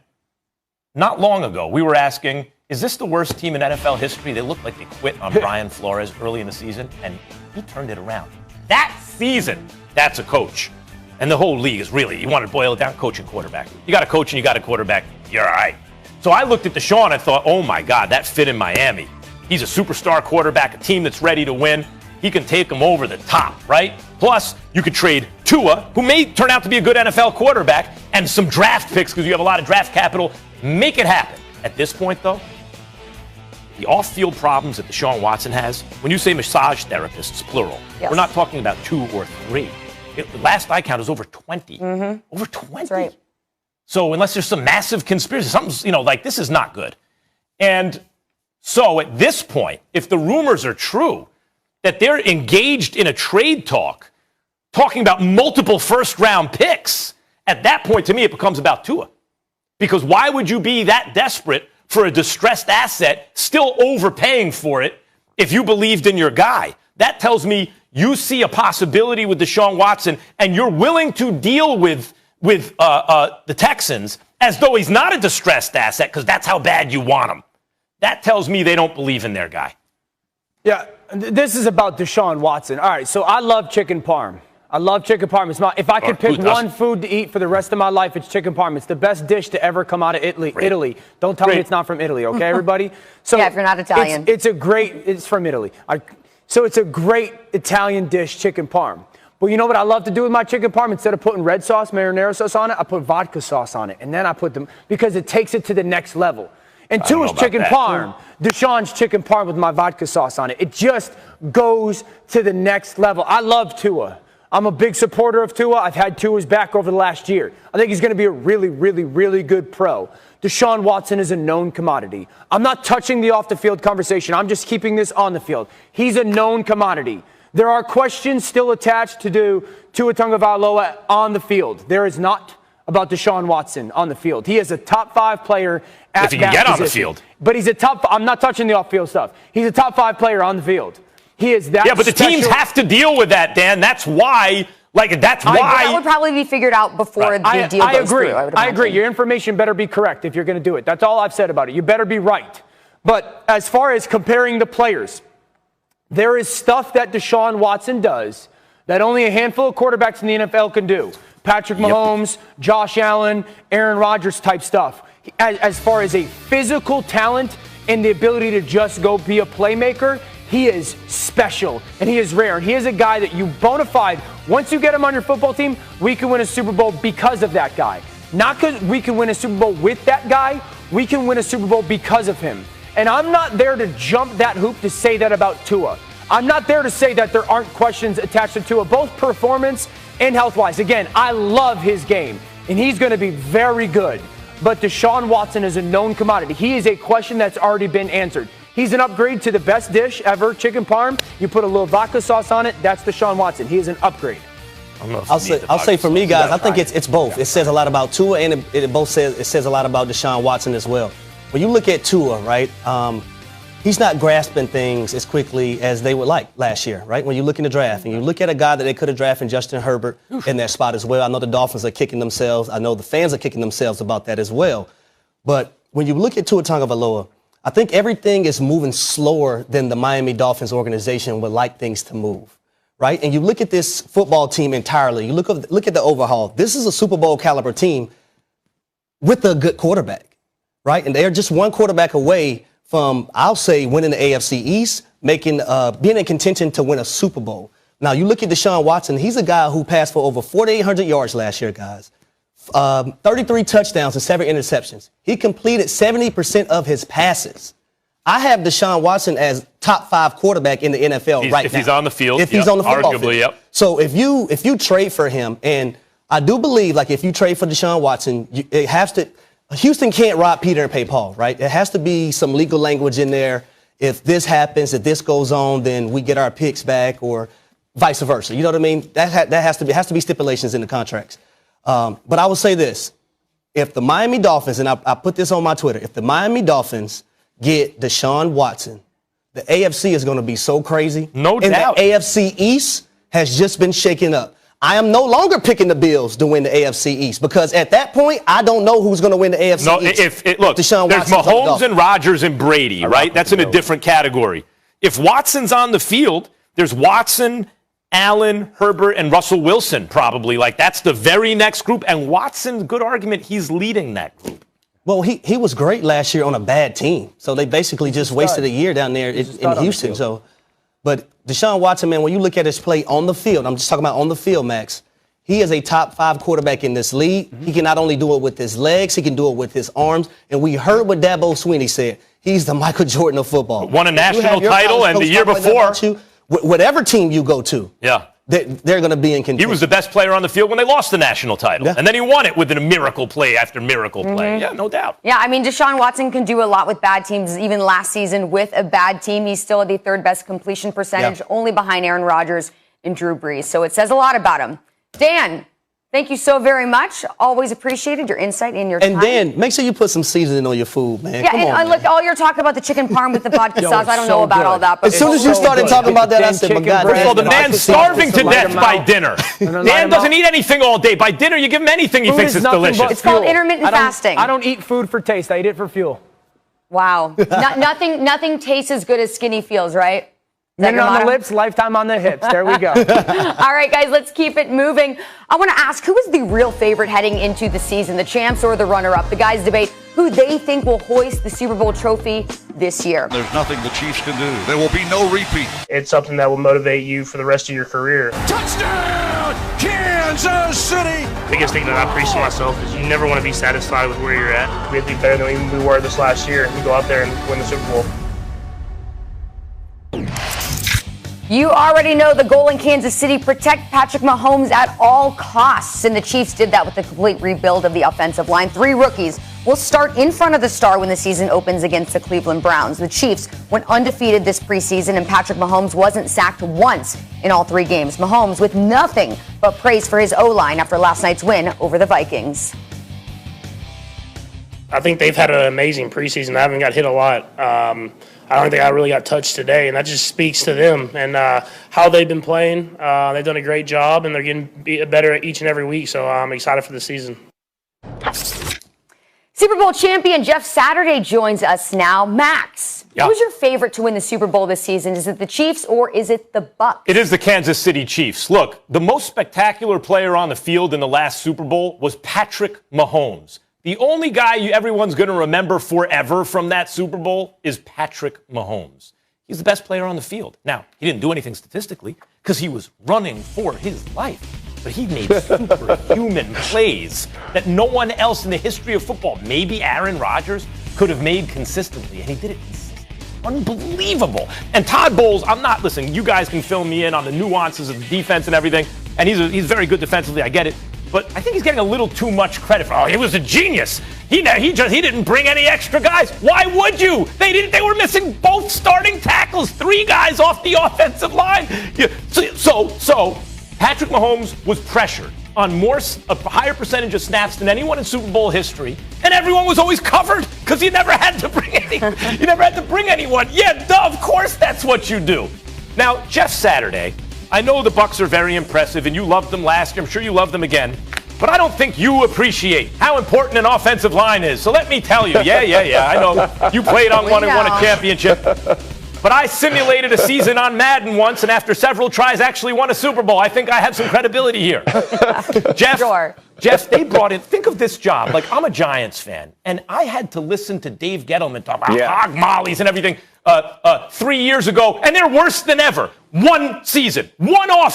not long ago, we were asking, is this the worst team in NFL history? They looked like they quit on Brian Flores early in the season, and he turned it around. That season, that's a coach. And the whole league is really, you want to boil it down, coach and quarterback. You got a coach and you got a quarterback, you're all right. So I looked at Deshaun and thought, oh my God, that fit in Miami. He's a superstar quarterback, a team that's ready to win. He can take them over the top, right? Plus, you could trade Tua, who may turn out to be a good NFL quarterback, and some draft picks because you have a lot of draft capital. Make it happen. At this point, though, the off-field problems that Deshaun Watson has, when you say massage therapists, plural, we're not talking about 2 or 3. The last I count is over 20. Over 20.
That's right.
So unless there's some massive conspiracy, something's, this is not good. And so at this point, if the rumors are true that they're engaged in a trade talking about multiple first-round picks, at that point, to me, it becomes about Tua. Because why would you be that desperate for a distressed asset, still overpaying for it, if you believed in your guy? That tells me you see a possibility with Deshaun Watson, and you're willing to deal with the Texans as though he's not a distressed asset, because that's how bad you want him. That tells me they don't believe in their guy.
Yeah, this is about Deshaun Watson. All right, so I love chicken parm. I love chicken parm. If I could pick one food to eat for the rest of my life, it's chicken parm. It's the best dish to ever come out of Italy. Don't tell me it's not from Italy, okay, everybody? So
yeah, if you're not Italian.
It's from Italy. So it's a great Italian dish, chicken parm. But you know what I love to do with my chicken parm? Instead of putting red sauce, marinara sauce on it, I put vodka sauce on it. And then I put them, because it takes it to the next level. And Tua's chicken parm, Deshawn's chicken parm with my vodka sauce on it. It just goes to the next level. I love Tua. I'm a big supporter of Tua. I've had Tua's back over the last year. I think he's going to be a really, really, really good pro. Deshaun Watson is a known commodity. I'm not touching the off-the-field conversation. I'm just keeping this on the field. He's a known commodity. There are questions still attached to Tua Tagovailoa on the field. There is not about Deshaun Watson on the field. He is a top 5 player at
if he can get on the field.
But he's a top. I'm not touching the off-field stuff. He's a top 5 player on the field. He is that.
Yeah, but the teams have to deal with that, Dan. That's why. That
would probably be figured out before the deal goes through.
I agree. Your information better be correct if you're going to do it. That's all I've said about it. You better be right. But as far as comparing the players, there is stuff that Deshaun Watson does that only a handful of quarterbacks in the NFL can do. Patrick Mahomes, Josh Allen, Aaron Rodgers type stuff. As far as a physical talent and the ability to just go be a playmaker, he is special and he is rare. He is a guy that you bona fide, once you get him on your football team, we can win a Super Bowl because of that guy. Not because we can win a Super Bowl with that guy, we can win a Super Bowl because of him. And I'm not there to jump that hoop to say that about Tua. I'm not there to say that there aren't questions attached to Tua, both performance and health-wise. Again, I love his game, and he's going to be very good. But Deshaun Watson is a known commodity. He is a question that's already been answered. He's an upgrade to the best dish ever, chicken parm. You put a little vodka sauce on it, that's Deshaun Watson. He is an upgrade.
I'll say for me, guys, I think it's both. It says a lot about Tua, and it says a lot about Deshaun Watson as well. When you look at Tua, right, he's not grasping things as quickly as they would like last year, right? When you look in the draft and you look at a guy that they could have drafted, Justin Herbert, in that spot as well. I know the Dolphins are kicking themselves. I know the fans are kicking themselves about that as well. But when you look at Tua Tagovailoa, I think everything is moving slower than the Miami Dolphins organization would like things to move, right? And you look at this football team entirely. You look at the overhaul. This is a Super Bowl caliber team with a good quarterback, right? And they're just one quarterback away from, I'll say, winning the AFC East, being in contention to win a Super Bowl. Now, you look at Deshaun Watson. He's a guy who passed for over 4,800 yards last year, guys. 33 touchdowns and 7 interceptions. He completed 70% of his passes. I have Deshaun Watson as top 5 quarterback in the NFL right now.
If he's on the field.
If he's on the football
arguably,
field.
yep.
So if you trade for him, and I do believe, like, if you trade for Deshaun Watson, it has to – Houston can't rob Peter and pay Paul, right? There has to be some legal language in there. If this happens, if this goes on, then we get our picks back, or vice versa. You know what I mean? That has to be stipulations in the contracts. But I will say this. If the Miami Dolphins, and I put this on my Twitter, if the Miami Dolphins get Deshaun Watson, the AFC is going to be so crazy.
No doubt.
And the AFC East has just been shaken up. I am no longer picking the Bills to win the AFC East, because at that point, I don't know who's going to win the AFC East.
Look,
Deshaun
there's
Watson's
Mahomes and Rodgers and Brady, right? That's in a different category. If Watson's on the field, there's Watson, Allen, Herbert, and Russell Wilson probably. Like, that's the very next group. And Watson's good argument, he's leading that group.
Well, he was great last year on a bad team. So they basically just wasted a year down there in Houston. So, but Deshaun Watson, man, when you look at his play on the field, I'm just talking about on the field, Max, he is a top 5 quarterback in this league. He can not only do it with his legs, he can do it with his arms. And we heard what Dabo Swinney said. He's the Michael Jordan of football.
Won a national title, and the year before.
Whatever team you go to, they're going to be in contention.
He was the best player on the field when they lost the national title. Yeah. And then he won it with a miracle play after miracle play. Yeah, no doubt.
Yeah, I mean, Deshaun Watson can do a lot with bad teams. Even last season with a bad team, he's still at the 3rd best completion percentage, only behind Aaron Rodgers and Drew Brees. So it says a lot about him. Dan, thank you so very much. Always appreciated your insight and your time.
And Dan, make sure you put some seasoning on your food, man.
Yeah,
Come
and
on,
look, all you're talking about the chicken parm with the vodka sauce. I don't know about all that. But
as soon as you started talking about that, I said, my God.
First of all, the man's starving to death by dinner. Dan doesn't eat anything all day. By dinner, you give him anything he thinks is delicious.
It's called intermittent fasting.
I don't eat food for taste. I eat it for fuel.
Wow. Nothing tastes as good as skinny feels, right?
Minute on the lips, lifetime on the hips. There we go.
All right, guys, let's keep it moving. I want to ask, who is the real favorite heading into the season, the champs or the runner-up? The guys debate who they think will hoist the Super Bowl trophy this year.
There's nothing the Chiefs can do. There will be no repeat.
It's something that will motivate you for the rest of your career.
Touchdown, Kansas City!
The biggest thing that I preach to myself is you never want to be satisfied with where you're at. We have to be better than even we were this last year and go out there and win the Super Bowl.
You already know the goal in Kansas City: protect Patrick Mahomes at all costs. And the Chiefs did that with the complete rebuild of the offensive line. 3 rookies will start in front of the star when the season opens against the Cleveland Browns. The Chiefs went undefeated this preseason, and Patrick Mahomes wasn't sacked once in all 3 games. Mahomes with nothing but praise for his O-line after last night's win over the Vikings.
I think they've had an amazing preseason. I haven't got hit a lot. I don't think I really got touched today, and that just speaks to them and how they've been playing. They've done a great job, and they're getting better each and every week, so I'm excited for the season.
Super Bowl champion Jeff Saturday joins us now. Max, who's your favorite to win the Super Bowl this season? Is it the Chiefs or is it the Bucs?
It is the Kansas City Chiefs. Look, the most spectacular player on the field in the last Super Bowl was Patrick Mahomes. The only guy everyone's going to remember forever from that Super Bowl is Patrick Mahomes. He's the best player on the field. Now, he didn't do anything statistically because he was running for his life. But he made superhuman plays that no one else in the history of football, maybe Aaron Rodgers, could have made consistently. And he did it consistently. Unbelievable. And Todd Bowles, listen, you guys can fill me in on the nuances of the defense and everything. And he's very good defensively, I get it. But I think he's getting a little too much credit for, he was a genius. He didn't bring any extra guys. Why would you? They were missing both starting tackles, 3 guys off the offensive line. Yeah, so Patrick Mahomes was pressured on a higher percentage of snaps than anyone in Super Bowl history, and everyone was always covered because you never had to bring anyone. Yeah, of course that's what you do. Now, Jeff Saturday, I know the Bucs are very impressive, and you loved them last year. I'm sure you love them again. But I don't think you appreciate how important an offensive line is. So let me tell you, I know you played on one and won a championship. But I simulated a season on Madden once, and after several tries, actually won a Super Bowl. I think I have some credibility here. Jeff, they brought in, think of this job. Like, I'm a Giants fan, and I had to listen to Dave Gettleman talk about hog mollies and everything 3 years ago, and they're worse than ever. One off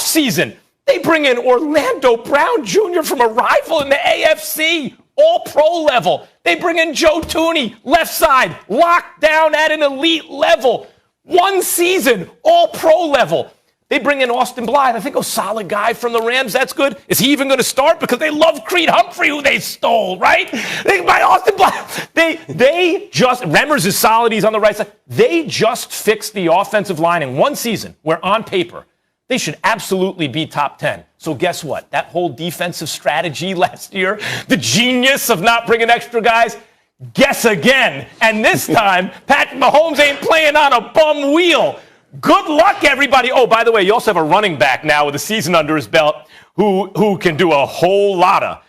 season. They bring in Orlando Brown Jr. from a rival in the AFC, all-pro level. They bring in Joe Tooney, left side, locked down at an elite level. 1 season, all-pro level. They bring in Austin Blythe. I think a solid guy from the Rams. That's good. Is he even going to start? Because they love Creed Humphrey, who they stole, right? By Austin Blythe. They just, Remmers is solid. He's on the right side. They just fixed the offensive line in 1 season where on paper, they should absolutely be top 10. So guess what? That whole defensive strategy last year, the genius of not bringing extra guys, guess again. And this time, Patrick Mahomes ain't playing on a bum wheel. Good luck, everybody. Oh, by the way, you also have a running back now with a season under his belt who can do a whole lot of.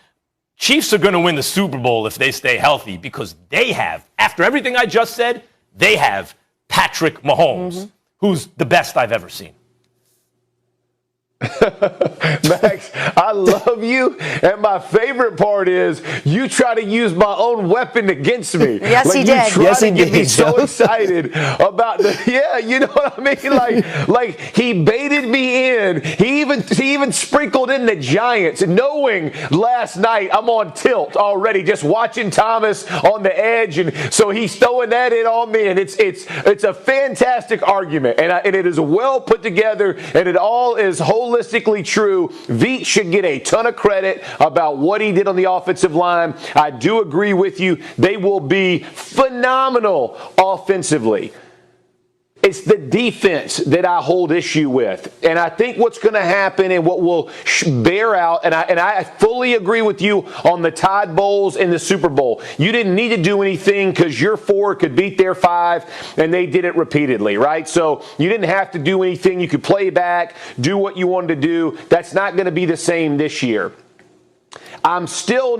Chiefs are going to win the Super Bowl if they stay healthy because they have, after everything I just said, they have Patrick Mahomes, who's the best I've ever seen.
Max, I love you, and my favorite part is you try to use my own weapon against me.
Yes, he did.
Yes, he did. Get me so excited about you know what I mean? Like he baited me in. He even sprinkled in the Giants, knowing last night I'm on tilt already, just watching Thomas on the edge, and so he's throwing that in on me, and it's a fantastic argument, and it is well put together, and it all is holistically true. Veach should get a ton of credit about what he did on the offensive line. I do agree with you. They will be phenomenal offensively. It's the defense that I hold issue with. And I think what's going to happen and what will bear out, and I fully agree with you on the Todd Bowles in the Super Bowl. You didn't need to do anything because your 4 could beat their 5, and they did it repeatedly, right? So you didn't have to do anything. You could play back, do what you wanted to do. That's not going to be the same this year. I still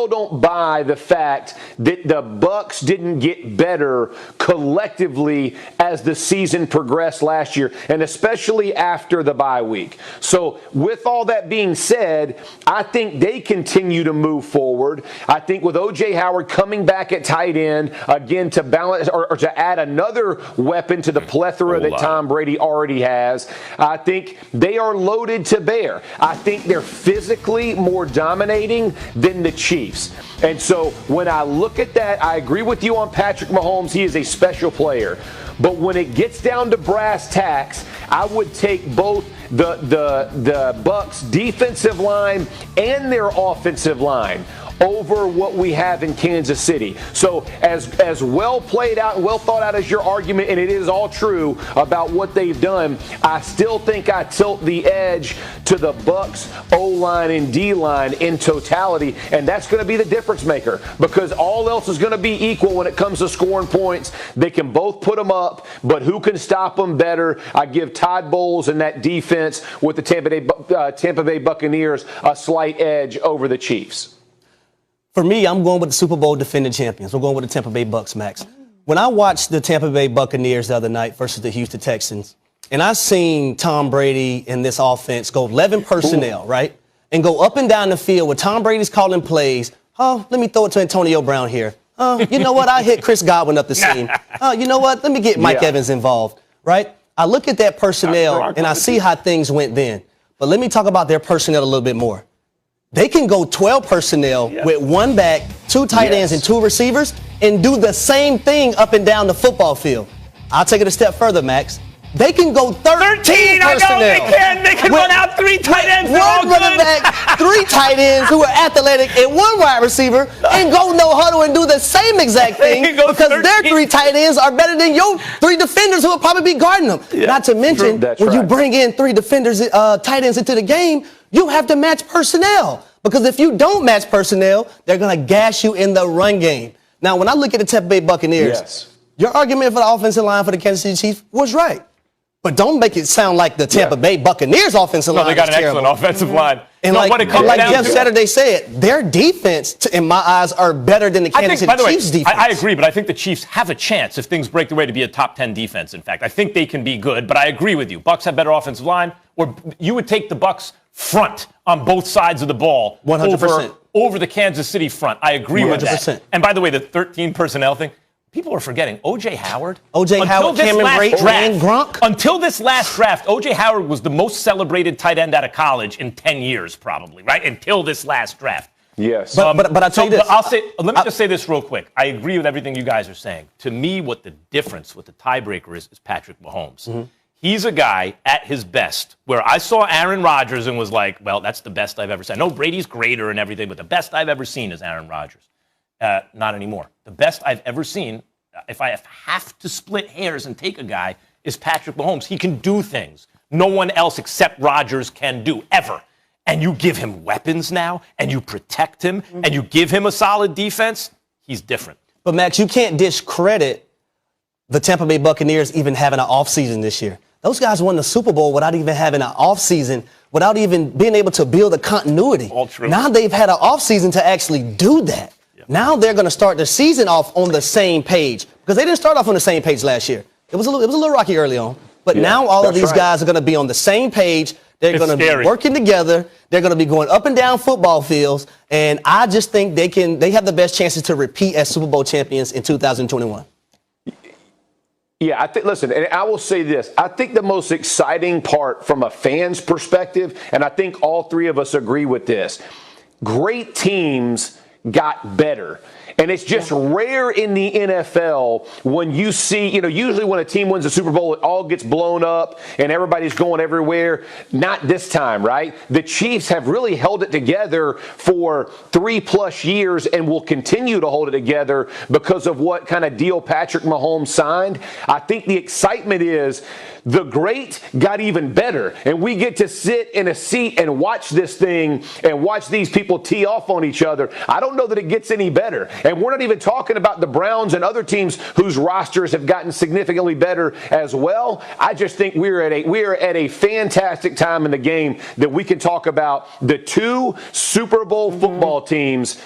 don't buy the fact that the Bucs didn't get better collectively as the season progressed last year, and especially after the bye week. So with all that being said, I think they continue to move forward. I think with O.J. Howard coming back at tight end, again, to balance or to add another weapon to the plethora that Tom Brady already has, I think they are loaded to bear. I think they're physically more dominating than the Chiefs. And so when I look at that, I agree with you on Patrick Mahomes. He is a special player. But when it gets down to brass tacks, I would take both the Bucs defensive line and their offensive line over what we have in Kansas City. So as well played out and well thought out as your argument, and it is all true about what they've done, I still think I tilt the edge to the Bucs O-line and D-line in totality, and that's going to be the difference maker because all else is going to be equal when it comes to scoring points. They can both put them up, but who can stop them better? I give Todd Bowles and that defense with the Tampa Bay Buccaneers a slight edge over the Chiefs.
For me, I'm going with the Super Bowl defending champions. We're going with the Tampa Bay Bucs, Max. When I watched the Tampa Bay Buccaneers the other night versus the Houston Texans, and I seen Tom Brady in this offense go 11 personnel, right? And go up and down the field where Tom Brady's calling plays. Oh, let me throw it to Antonio Brown here. Oh, you know what? I hit Chris Godwin up the seam. Oh, you know what? Let me get Mike Evans involved, right? I look at that personnel and I see how things went then. But let me talk about their personnel a little bit more. They can go 12 personnel with one back, two tight ends, and two receivers and do the same thing up and down the football field. I'll take it a step further, Max. They can go 13 personnel.
They can run out three tight ends.
One running back, three tight ends who are athletic, and one wide receiver, and go no huddle and do the same exact thing because their three tight ends are better than your three defenders who will probably be guarding them. Not to mention, when you bring in three defenders, tight ends into the game, you have to match personnel. Because if you don't match personnel, they're going to gash you in the run game. Now, when I look at the Tampa Bay Buccaneers, your argument for the offensive line for the Kansas City Chiefs was right. But don't make it sound like the Tampa Bay Buccaneers offensive line.
No, they got an excellent offensive line.
And like Jeff Saturday said, their defense, in my eyes, are better than the Kansas City Chiefs defense.
I agree, but I think the Chiefs have a chance if things break their way to be a top 10 defense. In fact, I think they can be good, but I agree with you. Bucs have better offensive line, or you would take the Bucs front on both sides of the ball
100%.
over the Kansas City front. I agree with that. And by the way, the 13 personnel thing, people are forgetting O.J. Howard.
Cameron Brate, and Gronk.
Until this last draft, O.J. Howard was the most celebrated tight end out of college in 10 years, probably, right? Until this last draft.
Yes.
But I'll tell you this.
Let me just say this real quick. I agree with everything you guys are saying. To me, what the difference, what the tiebreaker is Patrick Mahomes. Mm-hmm. He's a guy at his best where I saw Aaron Rodgers and was like, well, that's the best I've ever seen. I know Brady's greater and everything, but the best I've ever seen is Aaron Rodgers. Not anymore. The best I've ever seen, if I have to split hairs and take a guy, is Patrick Mahomes. He can do things no one else except Rodgers can do, ever. And you give him weapons now, and you protect him, and you give him a solid defense, he's different.
But, Max, you can't discredit the Tampa Bay Buccaneers even having an offseason this year. Those guys won the Super Bowl without even having an offseason, without even being able to build a continuity.
All true.
Now they've had an offseason to actually do that. Yep. Now they're going to start the season off on the same page because they didn't start off on the same page last year. It was a little rocky early on. But now all of these guys are going to be on the same page. They're going to be working together. They're going to be going up and down football fields. And I just think they have the best chances to repeat as Super Bowl champions in 2021.
Yeah, listen, and I will say this. I think the most exciting part from a fan's perspective, and I think all three of us agree with this, great teams got better. And it's just rare in the NFL when you see, usually when a team wins the Super Bowl, it all gets blown up and everybody's going everywhere. Not this time, right? The Chiefs have really held it together for 3+ years and will continue to hold it together because of what kind of deal Patrick Mahomes signed. I think the excitement is the great got even better. And we get to sit in a seat and watch this thing and watch these people tee off on each other. I don't know that it gets any better. And we're not even talking about the Browns and other teams whose rosters have gotten significantly better as well. I just think we're at a fantastic time in the game that we can talk about the two Super Bowl football teams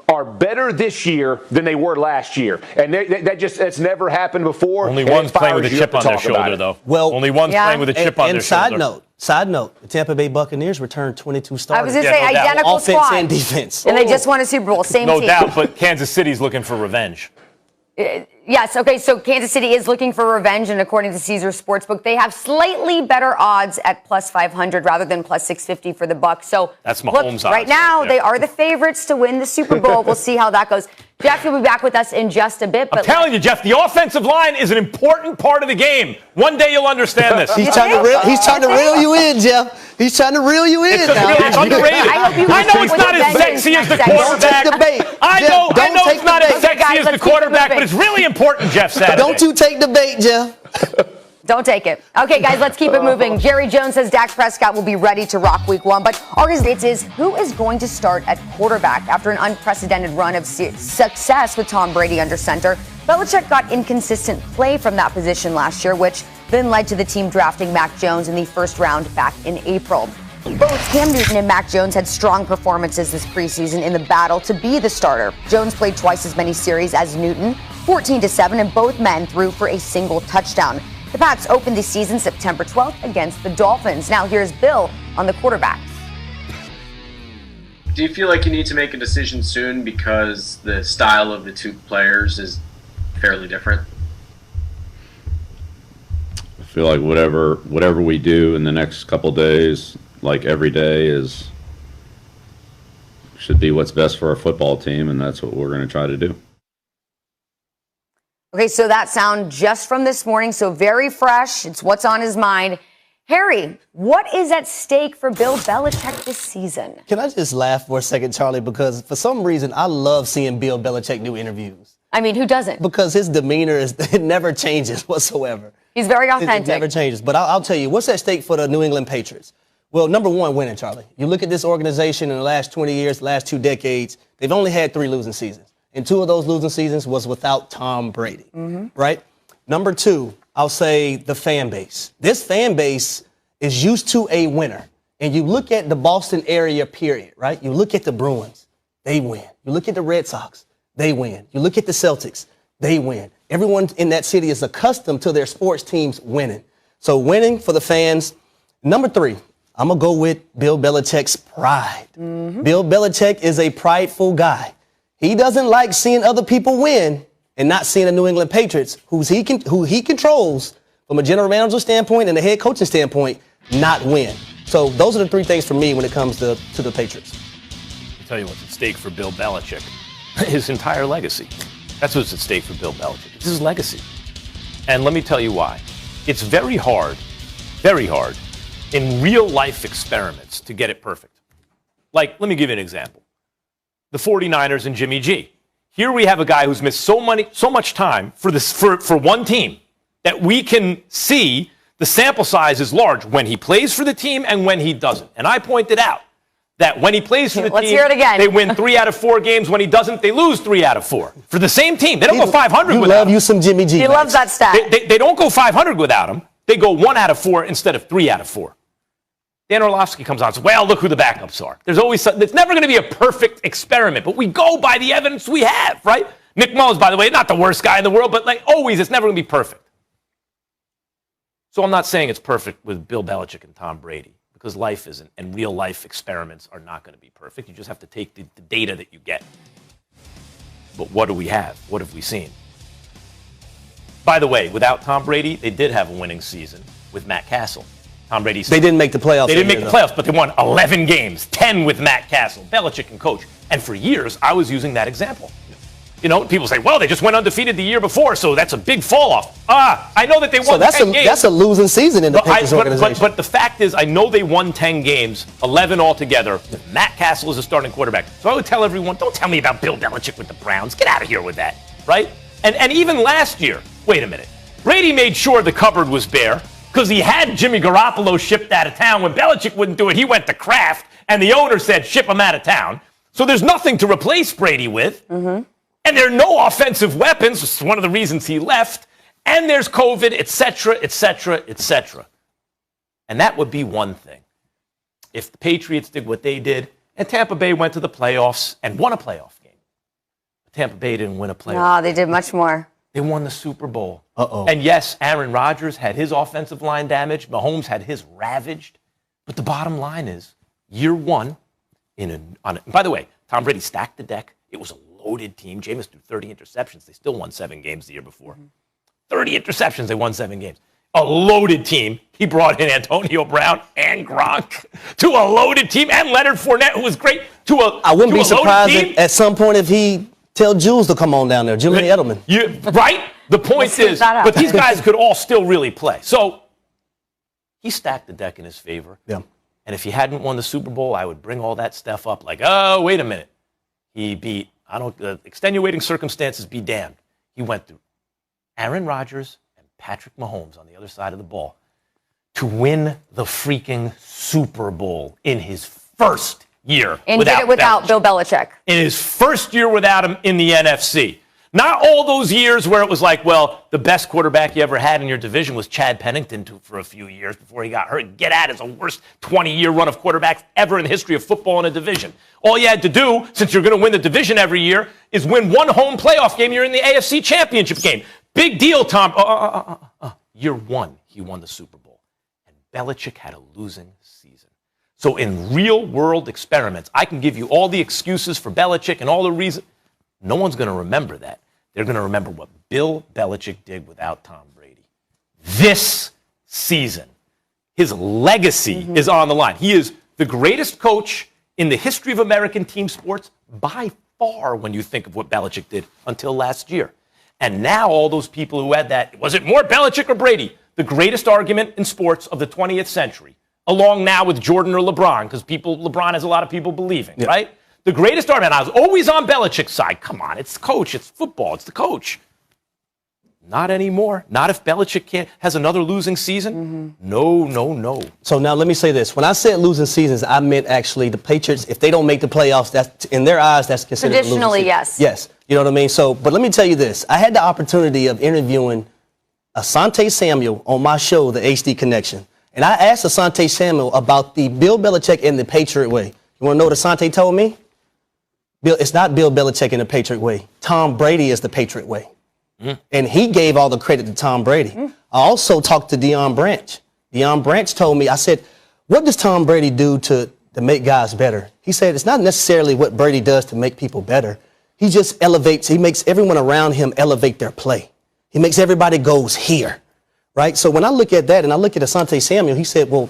are better this year than they were last year. And that's never happened before.
Only one's playing with a chip on their shoulder, though.
Well,
only one's playing with a chip on their shoulder.
Side note, the Tampa Bay Buccaneers returned 22 starters.
I was going to say identical
offense
squad.
and defense.
And they just won a Super Bowl, same team.
No doubt, but Kansas City's looking for revenge.
Yes, okay, so Kansas City is looking for revenge, and according to Caesars Sportsbook, they have slightly better odds at plus 500 rather than plus 650 for the Bucs. So
that's Mahomes' odds.
Right now, they are the favorites to win the Super Bowl. We'll see how that goes. Jeff, you'll be back with us in just a bit.
I'm telling you, Jeff, the offensive line is an important part of the game. One day you'll understand this.
He's trying to reel you in, Jeff. He's trying to reel you in.
It's underrated. I know it's not as sexy as the quarterback. I know it's not as sexy as the quarterback, but it's really important, Jeff said.
Don't you take the bait, Jeff.
Don't take it. Okay, guys, let's keep it moving. Jerry Jones says Dak Prescott will be ready to rock week 1. But August is who is going to start at quarterback after an unprecedented run of success with Tom Brady under center? Belichick got inconsistent play from that position last year, which then led to the team drafting Mac Jones in the first round back in April. Both Cam Newton and Mac Jones had strong performances this preseason in the battle to be the starter. Jones played twice as many series as Newton, 14-7, and both men threw for a single touchdown. The Pats opened the season September 12th against the Dolphins. Now here's Bill on the quarterbacks.
Do you feel like you need to make a decision soon because the style of the two players is fairly different?
I feel like whatever we do in the next couple days, like every day, should be what's best for our football team, and that's what we're going to try to do.
Okay, so that sound just from this morning, so very fresh. It's what's on his mind. Harry, what is at stake for Bill Belichick this season?
Can I just laugh for a second, Charlie? Because for some reason, I love seeing Bill Belichick do interviews.
I mean, who doesn't?
Because his demeanor it never changes whatsoever.
He's very authentic.
It never changes. But I'll tell you, what's at stake for the New England Patriots? Well, number one, winning, Charlie. You look at this organization in the last 20 years, the last 2 decades, they've only had 3 losing seasons. And 2 of those losing seasons was without Tom Brady, right? Number 2, I'll say the fan base. This fan base is used to a winner. And you look at the Boston area, period, right? You look at the Bruins, they win. You look at the Red Sox, they win. You look at the Celtics, they win. Everyone in that city is accustomed to their sports teams winning. So winning for the fans. Number 3, I'm going to go with Bill Belichick's pride. Bill Belichick is a prideful guy. He doesn't like seeing other people win and not seeing the New England Patriots, who he controls from a general manager standpoint and a head coaching standpoint, not win. So those are the 3 things for me when it comes to the Patriots.
I'll tell you what's at stake for Bill Belichick. His entire legacy. That's what's at stake for Bill Belichick. It's his legacy. And let me tell you why. It's very hard in real life experiments to get it perfect. Like, let me give you an example. The 49ers and Jimmy G. Here we have a guy who's missed so much time for one team that we can see the sample size is large when he plays for the team and when he doesn't. And I pointed out that when he plays for the team,
hear it again.
they win 3 out of 4 games. When he doesn't, they lose 3 out of 4. For the same team. They don't go 500 without him.
You love you some Jimmy G.
He loves that stat.
They don't go 500 without him. They go 1 out of 4 instead of 3 out of 4. Dan Orlovsky comes on and says, well, look who the backups are. There's always something. It's never going to be a perfect experiment, but we go by the evidence we have, right? Nick Mullins, by the way, not the worst guy in the world, but like always, it's never going to be perfect. So I'm not saying it's perfect with Bill Belichick and Tom Brady, because life isn't, and real life experiments are not going to be perfect. You just have to take the data that you get. But what do we have? What have we seen? By the way, without Tom Brady, they did have a winning season with Matt Castle. Tom Brady.
They didn't make the playoffs.
They didn't make the playoffs, but they won 11 games, 10 with Matt Castle. Belichick can coach. And for years, I was using that example. You know, people say, well, they just went undefeated the year before, so that's a big fall off. I know that they won 10 games.
That's a losing season in the Patriots organization.
But the fact is, I know they won 10 games, 11 altogether, with Matt Castle as a starting quarterback. So I would tell everyone, don't tell me about Bill Belichick with the Browns. Get out of here with that, right? And even last year, wait a minute. Brady made sure the cupboard was bare. because he had Jimmy Garoppolo shipped out of town. When Belichick wouldn't do it, he went to Kraft, and the owner said, ship him out of town. So there's nothing to replace Brady with. And there are no offensive weapons. It's one of the reasons he left. And there's COVID, et cetera, et cetera, et cetera. And that would be one thing. If the Patriots did what they did, and Tampa Bay went to the playoffs and won a playoff game. Tampa Bay didn't win a playoff.
No, they did much more.
They won the Super Bowl. And yes, Aaron Rodgers had his offensive line damaged. Mahomes had his ravaged. But the bottom line is, year one, by the way, Tom Brady stacked the deck. It was a loaded team. Jameis threw 30 interceptions. They still won 7 games the year before. 30 interceptions, they won 7 games. A loaded team. He brought in Antonio Brown and Gronk to a loaded team, and Leonard Fournette, who was great,
I wouldn't be surprised at some point if he tell Jules to come on down there, Julian Edelman.
Right? The point is, but these guys could all still really play. So he stacked the deck in his favor.
Yeah.
And if he hadn't won the Super Bowl, I would bring all that stuff up like, oh, wait a minute. He beat, extenuating circumstances be damned. He went through Aaron Rodgers and Patrick Mahomes on the other side of the ball to win the freaking Super Bowl in his first year.
And did it without Bill Belichick. In
his first year without him in the NFC. Not all those years where it was like, well, the best quarterback you ever had in your division was Chad Pennington for a few years before he got hurt. Get at it. It's the worst 20-year run of quarterbacks ever in the history of football in a division. All you had to do, since you're going to win the division every year, is win one home playoff game. You're in the AFC Championship game. Big deal, Tom. Year one, he won the Super Bowl. And Belichick had a losing season. So in real-world experiments, I can give you all the excuses for Belichick and all the reasons. No one's going to remember that. They're going to remember what Bill Belichick did without Tom Brady. This season, his legacy is on the line. He is the greatest coach in the history of American team sports by far when you think of what Belichick did until last year. And now all those people who had that, was it more Belichick or Brady? The greatest argument in sports of the 20th century, along now with Jordan or LeBron, because LeBron has a lot of people believing, right? The greatest argument. I was always on Belichick's side. Come on, it's the coach. It's football. It's the coach. Not anymore. Not if Belichick has another losing season. No.
So now let me say this. When I said losing seasons, I meant actually the Patriots, if they don't make the playoffs, that's in their eyes, that's considered a losing season.
Traditionally, yes.
Yes. You know what I mean? So, but let me tell you this. I had the opportunity of interviewing Asante Samuel on my show, The HD Connection. And I asked Asante Samuel about the Bill Belichick and the Patriot way. You want to know what Asante told me? It's not Bill Belichick in the Patriot way. Tom Brady is the Patriot way. And he gave all the credit to Tom Brady. I also talked to Deion Branch. Deion Branch told me, I said, what does Tom Brady do to make guys better? He said, it's not necessarily what Brady does to make people better. He just elevates, he makes everyone around him elevate their play. He makes everybody goes here, right? So when I look at that and I look at Asante Samuel, he said, well,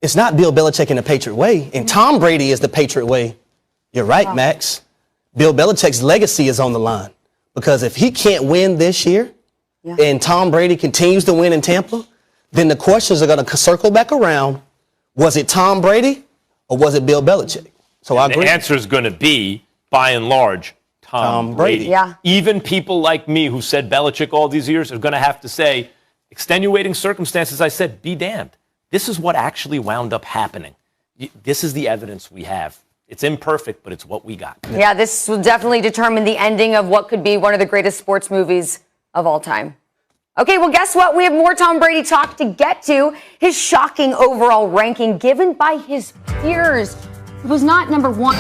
it's not Bill Belichick in the Patriot way, and Tom Brady is the Patriot way. You're right, Max. Bill Belichick's legacy is on the line. Because if he can't win this year and Tom Brady continues to win in Tampa, then the questions are going to circle back around. Was it Tom Brady or was it Bill Belichick? So I agree.
The answer is going to be, by and large, Tom Brady.
Yeah.
Even people like me who said Belichick all these years are going to have to say, extenuating circumstances, I said, be damned. This is what actually wound up happening. This is the evidence we have. It's imperfect, but it's what we got.
Yeah, this will definitely determine the ending of what could be one of the greatest sports movies of all time. Okay, well, guess what? We have more Tom Brady talk to get to. His shocking overall ranking given by his peers. It was not number one.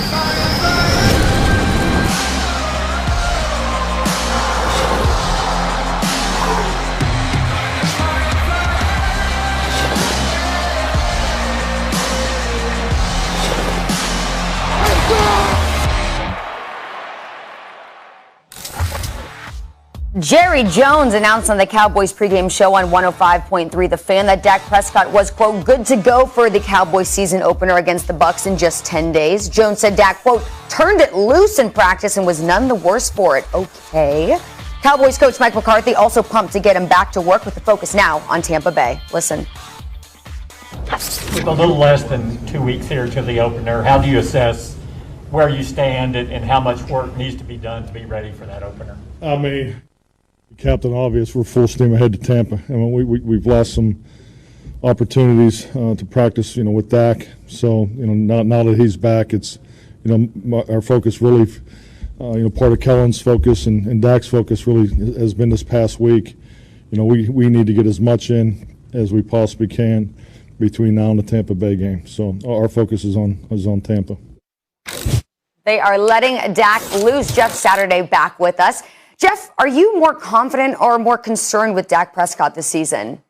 Jerry Jones announced on the Cowboys pregame show on 105.3 The Fan that Dak Prescott was, quote, good to go for the Cowboys season opener against the Bucs in just 10 days. Jones said Dak, quote, turned it loose in practice and was none the worse for it. Okay. Cowboys coach Mike McCarthy also pumped to get him back to work with the focus now on Tampa Bay. Listen.
With a little less than 2 weeks here to the opener, how do you assess where you stand and how much work needs to be done to be ready for that opener?
I mean, Captain Obvious, we're full steam ahead to Tampa. I mean, we've lost some opportunities to practice, with Dak. So, now that he's back, it's, our focus really, part of Kellen's focus and Dak's focus really has been this past week. We need to get as much in as we possibly can between now and the Tampa Bay game. So our focus is on Tampa.
They are letting Dak loose. Jeff Saturday back with us. Jeff, are you more confident or more concerned with Dak Prescott this season?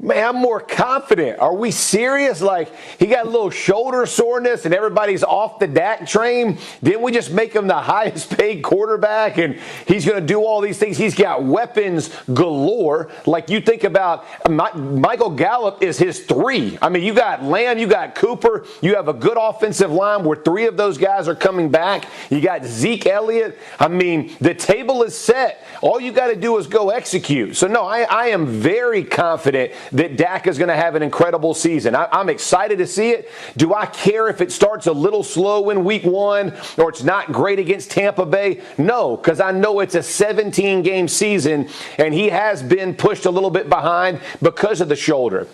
Man, I'm more confident. Are we serious? Like, he got a little shoulder soreness and everybody's off the Dak train. Didn't we just make him the highest paid quarterback and he's going to do all these things? He's got weapons galore. Like, you think about Michael Gallup is his 3. I mean, you got Lamb, you got Cooper. You have a good offensive line where 3 of those guys are coming back. You got Zeke Elliott. I mean, the table is set. All you got to do is go execute. So, no, I am very confident that Dak is going to have an incredible season. I'm excited to see it. Do I care if it starts a little slow in week 1 or it's not great against Tampa Bay? No, because I know it's a 17-game season and he has been pushed a little bit behind because of the shoulder.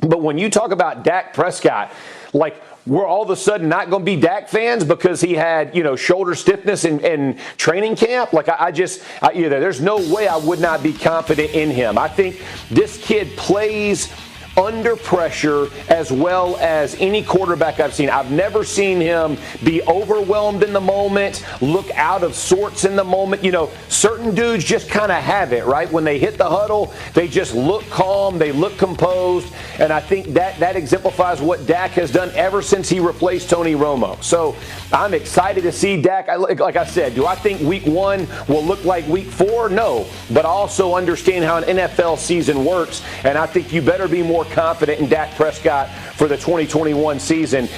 But when you talk about Dak Prescott, like, we're all of a sudden not going to be Dak fans because he had, shoulder stiffness in training camp. Like, there's no way I would not be confident in him. I think this kid plays under pressure as well as any quarterback I've seen. I've never seen him be overwhelmed in the moment, look out of sorts in the moment. Certain dudes just kind of have it, right? When they hit the huddle, they just look calm, they look composed, and I think that exemplifies what Dak has done ever since he replaced Tony Romo. So I'm excited to see Dak. Like I said, do I think week 1 will look like week 4? No, but I also understand how an NFL season works, and I think you better be more confident in Dak Prescott for the 2021 season,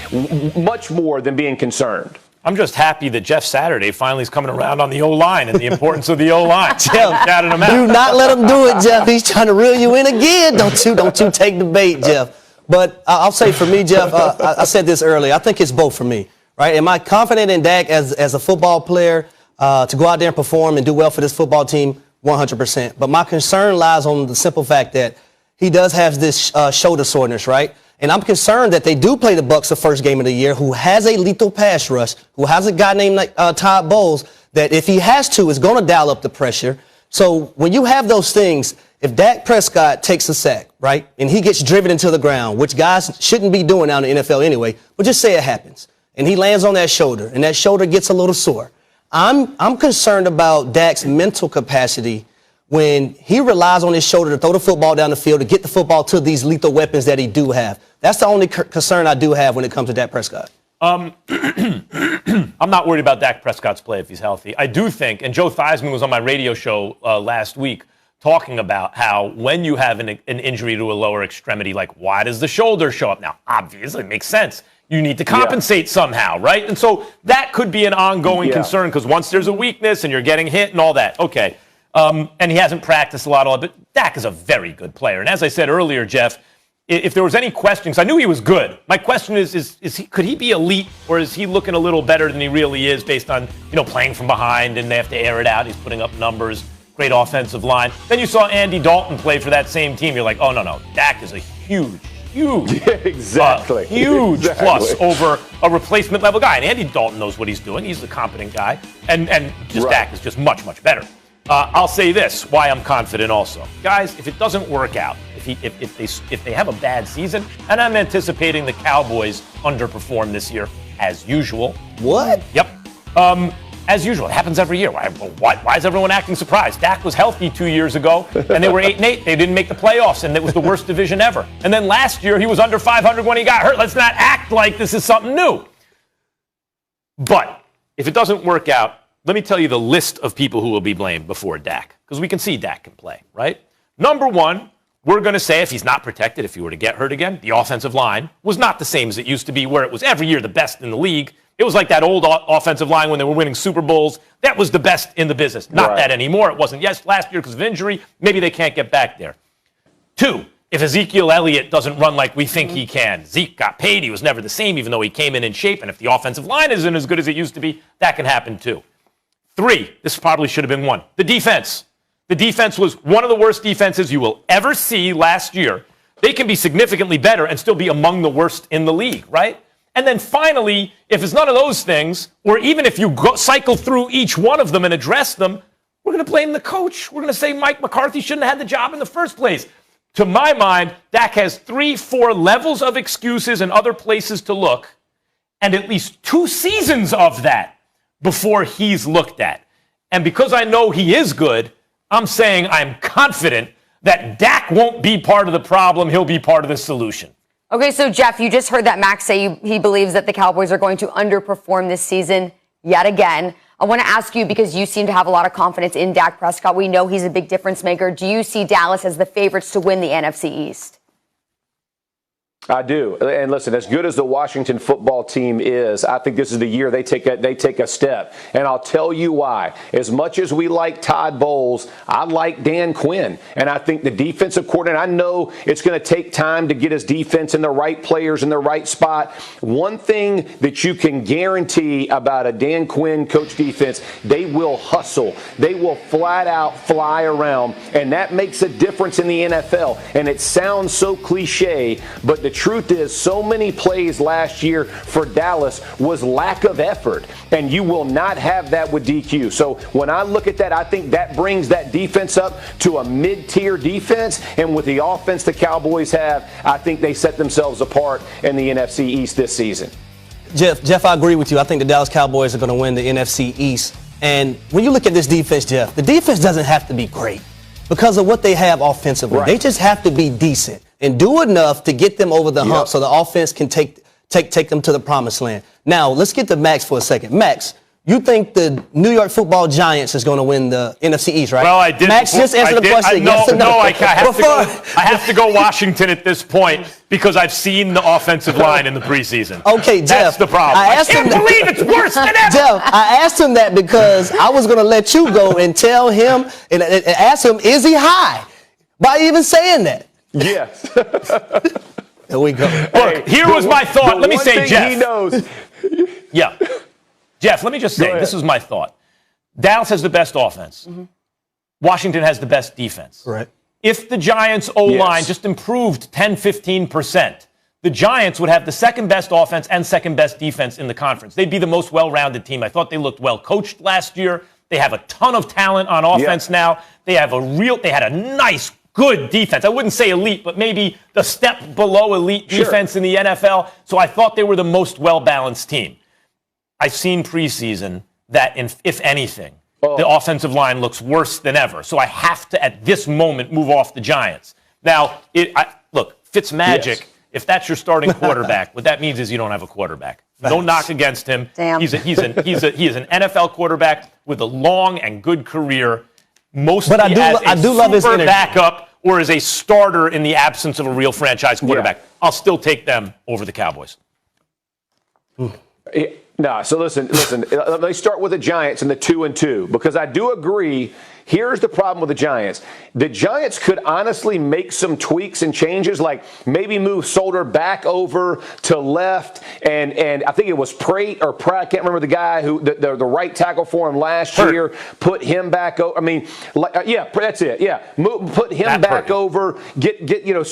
much more than being concerned.
I'm just happy that Jeff Saturday finally is coming around on the O-line and the importance of the O-line.
Jeff,
him out.
Do not let him do it, Jeff. He's trying to reel you in again. Don't you take the bait, Jeff. But I'll say for me, Jeff, I said this earlier. I think it's both for me, right? Am I confident in Dak as a football player to go out there and perform and do well for this football team? 100%. But my concern lies on the simple fact that he does have this shoulder soreness, right? And I'm concerned that they do play the Bucs the first game of the year, who has a lethal pass rush, who has a guy named Todd Bowles, that if he has to, is going to dial up the pressure. So when you have those things, if Dak Prescott takes a sack, right, and he gets driven into the ground, which guys shouldn't be doing out in the NFL anyway, but just say it happens, and he lands on that shoulder, and that shoulder gets a little sore, I'm concerned about Dak's mental capacity when he relies on his shoulder to throw the football down the field, to get the football to these lethal weapons that he do have. That's the only concern I do have when it comes to Dak Prescott.
I'm not worried about Dak Prescott's play if he's healthy. I do think, and Joe Theismann was on my radio show last week talking about how when you have an injury to a lower extremity, like, why does the shoulder show up? Now, obviously, it makes sense. You need to compensate somehow, right? And so that could be an ongoing concern because once there's a weakness and you're getting hit and all that, okay. And he hasn't practiced a lot, but Dak is a very good player. And as I said earlier, Jeff, if there was any questions, I knew he was good. My question is could he be elite, or is he looking a little better than he really is based on, playing from behind and they have to air it out? He's putting up numbers, great offensive line. Then you saw Andy Dalton play for that same team. You're like, oh, no, Dak is a huge plus over a replacement level guy. And Andy Dalton knows what he's doing. He's a competent guy. And Dak is just much, much better. I'll say this, why I'm confident also. Guys, if it doesn't work out, if they have a bad season, and I'm anticipating the Cowboys underperform this year, as usual.
What?
Yep. As usual. It happens every year. Why is everyone acting surprised? Dak was healthy 2 years ago, and they were 8-8. They didn't make the playoffs, and it was the worst division ever. And then last year, he was under 500 when he got hurt. Let's not act like this is something new. But if it doesn't work out, let me tell you the list of people who will be blamed before Dak, because we can see Dak can play, right? Number one, we're going to say if he's not protected, if he were to get hurt again, the offensive line was not the same as it used to be, where it was every year the best in the league. It was like that old offensive line when they were winning Super Bowls. That was the best in the business. Not that anymore. It wasn't, last year because of injury. Maybe they can't get back there. Two, if Ezekiel Elliott doesn't run like we think he can, Zeke got paid. He was never the same, even though he came in shape. And if the offensive line isn't as good as it used to be, that can happen too. 3, this probably should have been 1. The defense. The defense was one of the worst defenses you will ever see last year. They can be significantly better and still be among the worst in the league, right? And then finally, if it's none of those things, or even if you cycle through each one of them and address them, we're going to blame the coach. We're going to say Mike McCarthy shouldn't have had the job in the first place. To my mind, Dak has 3-4 levels of excuses and other places to look, and at least 2 seasons of that before he's looked at. And because I know he is good, I'm saying I'm confident that Dak won't be part of the problem. He'll be part of the solution.
Okay, so Jeff, you just heard that Max say he believes that the Cowboys are going to underperform this season yet again. I want to ask you, because you seem to have a lot of confidence in Dak Prescott. We know he's a big difference maker. Do you see Dallas as the favorites to win the NFC East?
I do. And listen, as good as the Washington football team is, I think this is the year they take a step. And I'll tell you why. As much as we like Todd Bowles, I like Dan Quinn. And I think the defensive coordinator, I know it's going to take time to get his defense and the right players in the right spot. One thing that you can guarantee about a Dan Quinn coach defense, they will hustle. They will flat out fly around. And that makes a difference in the NFL. And it sounds so cliche, but the truth is, so many plays last year for Dallas was lack of effort, and you will not have that with DQ. So when I look at that, I think that brings that defense up to a mid-tier defense, and with the offense the Cowboys have, I think they set themselves apart in the NFC East this season.
Jeff, I agree with you. I think the Dallas Cowboys are going to win the NFC East. And when you look at this defense, Jeff, the defense doesn't have to be great because of what they have offensively. Right. They just have to be decent and do enough to get them over the hump so the offense can take them to the promised land. Now, let's get to Max for a second. Max, you think the New York Football Giants is going to win the NFC East, right?
Well, I did.
Max, just answer the question.
I have to go Washington at this point because I've seen the offensive line in the preseason.
Okay, Jeff.
That's the problem. I can't believe it's worse than ever.
Jeff, I asked him that because I was going to let you go and tell him and ask him, is he high? By even saying that.
Yes.
Here we go.
Look, here was my thought. Let me say, Jeff.
He knows.
Yeah. Jeff, let me just say, this was my thought. Dallas has the best offense. Mm-hmm. Washington has the best defense.
Right.
If the Giants' O-line just improved 10, 15%, the Giants would have the second best offense and second best defense in the conference. They'd be the most well-rounded team. I thought they looked well coached last year. They have a ton of talent on offense now. They had a nice, good defense. I wouldn't say elite, but maybe the step below elite defense in the NFL. So I thought they were the most well-balanced team. I've seen preseason that, if anything, the offensive line looks worse than ever. So I have to, at this moment, move off the Giants. Now, look, Fitzmagic, if that's your starting quarterback, what that means is you don't have a quarterback. No knock against him.
Damn.
He is an NFL quarterback with a long and good career. Mostly
I do love his energy.
Backup or as a starter in the absence of a real franchise quarterback. I'll still take them over the Cowboys.
No, so listen. Let me start with the Giants and the 2-2 because I do agree. Here's the problem with the Giants. The Giants could honestly make some tweaks and changes, like maybe move Solder back over to left, and I think it was Pratt, I can't remember the guy who the right tackle for him last year. Put him back over. I mean, that's it. Yeah, put him back over. Get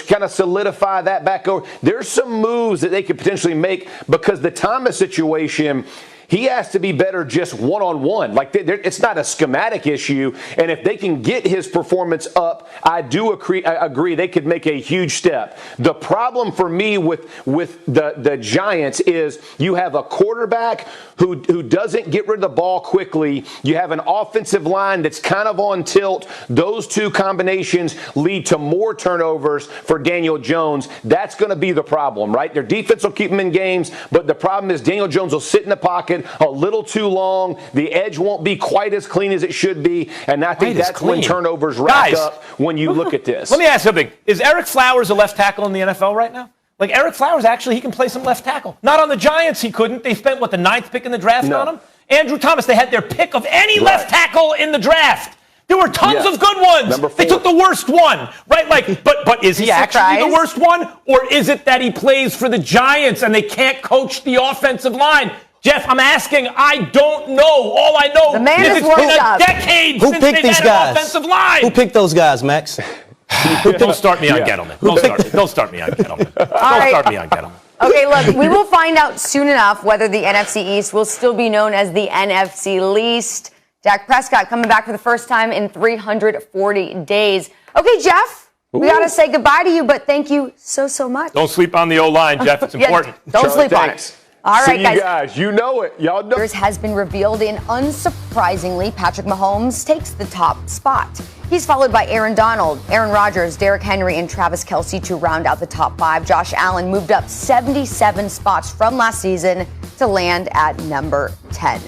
kind of solidify that back over. There's some moves that they could potentially make because the Thomas situation. He has to be better just one-on-one. Like, it's not a schematic issue. And if they can get his performance up, I agree they could make a huge step. The problem for me with the Giants is you have a quarterback who doesn't get rid of the ball quickly. You have an offensive line that's kind of on tilt. Those two combinations lead to more turnovers for Daniel Jones. That's going to be the problem, right? Their defense will keep them in games, but the problem is Daniel Jones will sit in the pocket a little too long. The edge won't be quite as clean as it should be, and I think that's when turnovers rack up when you look at this.
Let me ask something. Is Eric Flowers a left tackle in the NFL right now? Like, Eric Flowers, actually, he can play some left tackle. Not on the Giants, he couldn't. They spent, the 9th pick in the draft on him? Andrew Thomas, they had their pick of any left tackle in the draft. There were tons of good ones. They took the worst one, right? But is he actually the worst one? Or is it that he plays for the Giants and they can't coach the offensive line? Jeff, I'm asking. I don't know. All I know
The man
is
is
it's been
worked
a
up.
decade
Who
since
picked
they've
these
had
guys?
an offensive line.
Who picked those guys, Max?
Don't start me on Gettleman. Don't start me on Gettleman. Don't
right.
start me on Gettleman.
Okay, look, we will find out soon enough whether the NFC East will still be known as the NFC least. Dak Prescott coming back for the first time in 340 days. Okay, Jeff, we got to say goodbye to you, but thank you so much.
Don't sleep on the O-line, Jeff. It's
Yeah,
important.
don't sleep on it. All right,
See you guys. You know it. Y'all know.
Has been revealed, and unsurprisingly, Patrick Mahomes takes the top spot. He's followed by Aaron Donald, Aaron Rodgers, Derrick Henry, and Travis Kelce to round out the top 5. Josh Allen moved up 77 spots from last season to land at number 10.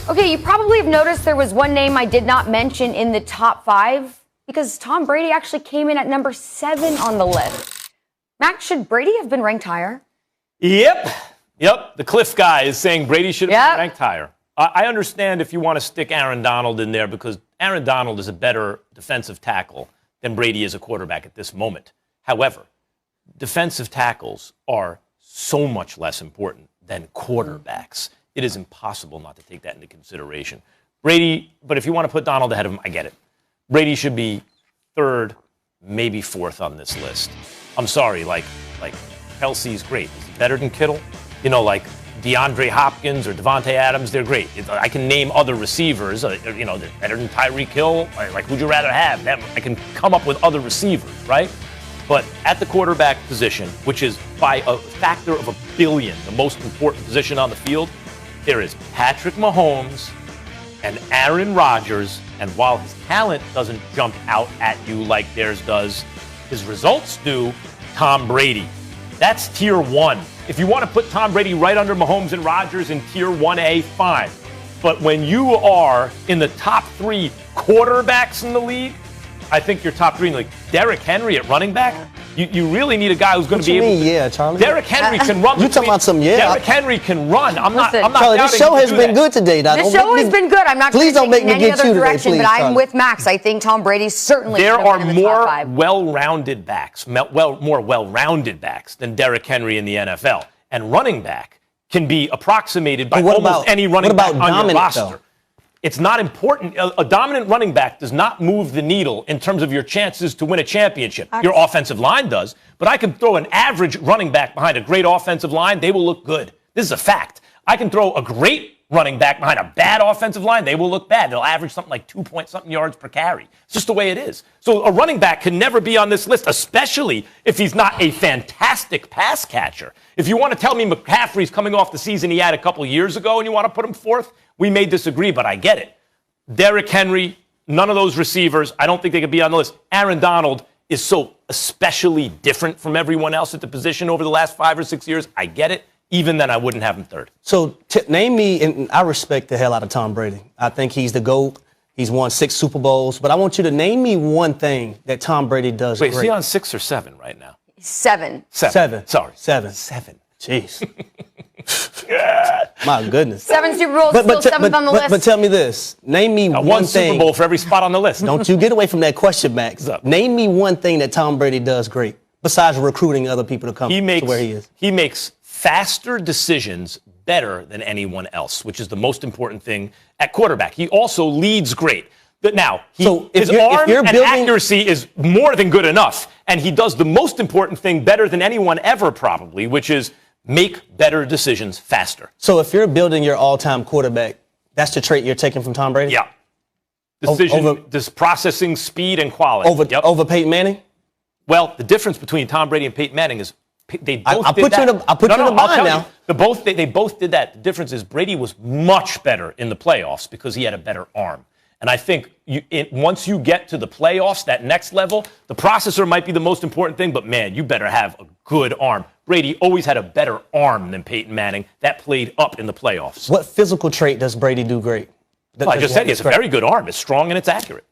Okay, you probably have noticed there was one name I did not mention in the top 5 because Tom Brady actually came in at number 7 on the list. Max, should Brady have been ranked higher?
Yep. The Cliff guy is saying Brady should have been ranked higher. I understand if you want to stick Aaron Donald in there because Aaron Donald is a better defensive tackle than Brady is a quarterback at this moment. However, defensive tackles are so much less important than quarterbacks. It is impossible not to take that into consideration. Brady, but if you want to put Donald ahead of him, I get it. Brady should be 3rd, maybe 4th on this list. I'm sorry, like Kelsey's great. Is he better than Kittle? You know, like DeAndre Hopkins or Devontae Adams, they're great. I can name other receivers, they're better than Tyreek Hill. Like, who'd you rather have? I can come up with other receivers, right? But at the quarterback position, which is by a factor of 1 billion, the most important position on the field, there is Patrick Mahomes and Aaron Rodgers. And while his talent doesn't jump out at you like theirs does, his results do. Tom Brady. That's tier 1. If you want to put Tom Brady right under Mahomes and Rodgers in tier 1A, fine. But when you are in the top 3 quarterbacks in the league, I think you're top 3 in the league. Derrick Henry at running back, you really need a guy who's going to be able to.
Yeah, Charlie.
Derrick Henry can run.
You talking about some,
Derrick Henry can run. I'm not
Charlie,
doubting
this show has been good today. Now,
This show has been good. I'm not
please don't make me
in any
get
other
you today,
direction,
please,
but I'm
Charlie.
with Max. I think Tom Brady certainly
There
should have
are
been in the top
more
5.
well-rounded backs, more well-rounded backs than Derrick Henry in the NFL. And running back can be approximated by almost any running back on your roster.
Though?
It's not important. A dominant running back does not move the needle in terms of your chances to win a championship. Your offensive line does, but I can throw an average running back behind a great offensive line. They will look good. This is a fact. I can throw a great running back behind a bad offensive line. They will look bad. They'll average something like 2-point-something yards per carry. It's just the way it is. So a running back can never be on this list, especially if he's not a fantastic pass catcher. If you want to tell me McCaffrey's coming off the season he had a couple years ago and you want to put him 4th, we may disagree, but I get it. Derrick Henry, none of those receivers, I don't think they could be on the list. Aaron Donald is so especially different from everyone else at the position over the last 5 or 6 years. I get it. Even then, I wouldn't have him 3rd.
So name me, and I respect the hell out of Tom Brady. I think he's the GOAT. He's won 6 Super Bowls. But I want you to name me one thing that Tom Brady does great.
Wait, is he on 6 or 7 right now?
7.
7. Sorry.
7. Jeez. My goodness.
7 Super Bowls, still 7th on the list.
But tell me this. Name me one thing.
Super Bowl for every spot on the list.
Don't you get away from that question, Max. Name me one thing that Tom Brady does great, besides recruiting other people to come to where he is.
He makes faster decisions better than anyone else, which is the most important thing at quarterback. He also leads great. But now, his arm and accuracy is more than good enough, and he does the most important thing better than anyone ever probably, which is make better decisions faster.
So if you're building your all-time quarterback, that's the trait you're taking from Tom Brady?
Yeah. This processing speed and quality.
Over Peyton Manning?
Well, the difference between Tom Brady and Peyton Manning is they both
I'll
did
put
that.
you in a bind now.
They both did that. The difference is Brady was much better in the playoffs because he had a better arm. And I think once you get to the playoffs, that next level, the processor might be the most important thing, but man, you better have a good arm. Brady always had a better arm than Peyton Manning. That played up in the playoffs.
What physical trait does Brady do great?
Well, I just said he has a very good arm. It's strong and it's accurate.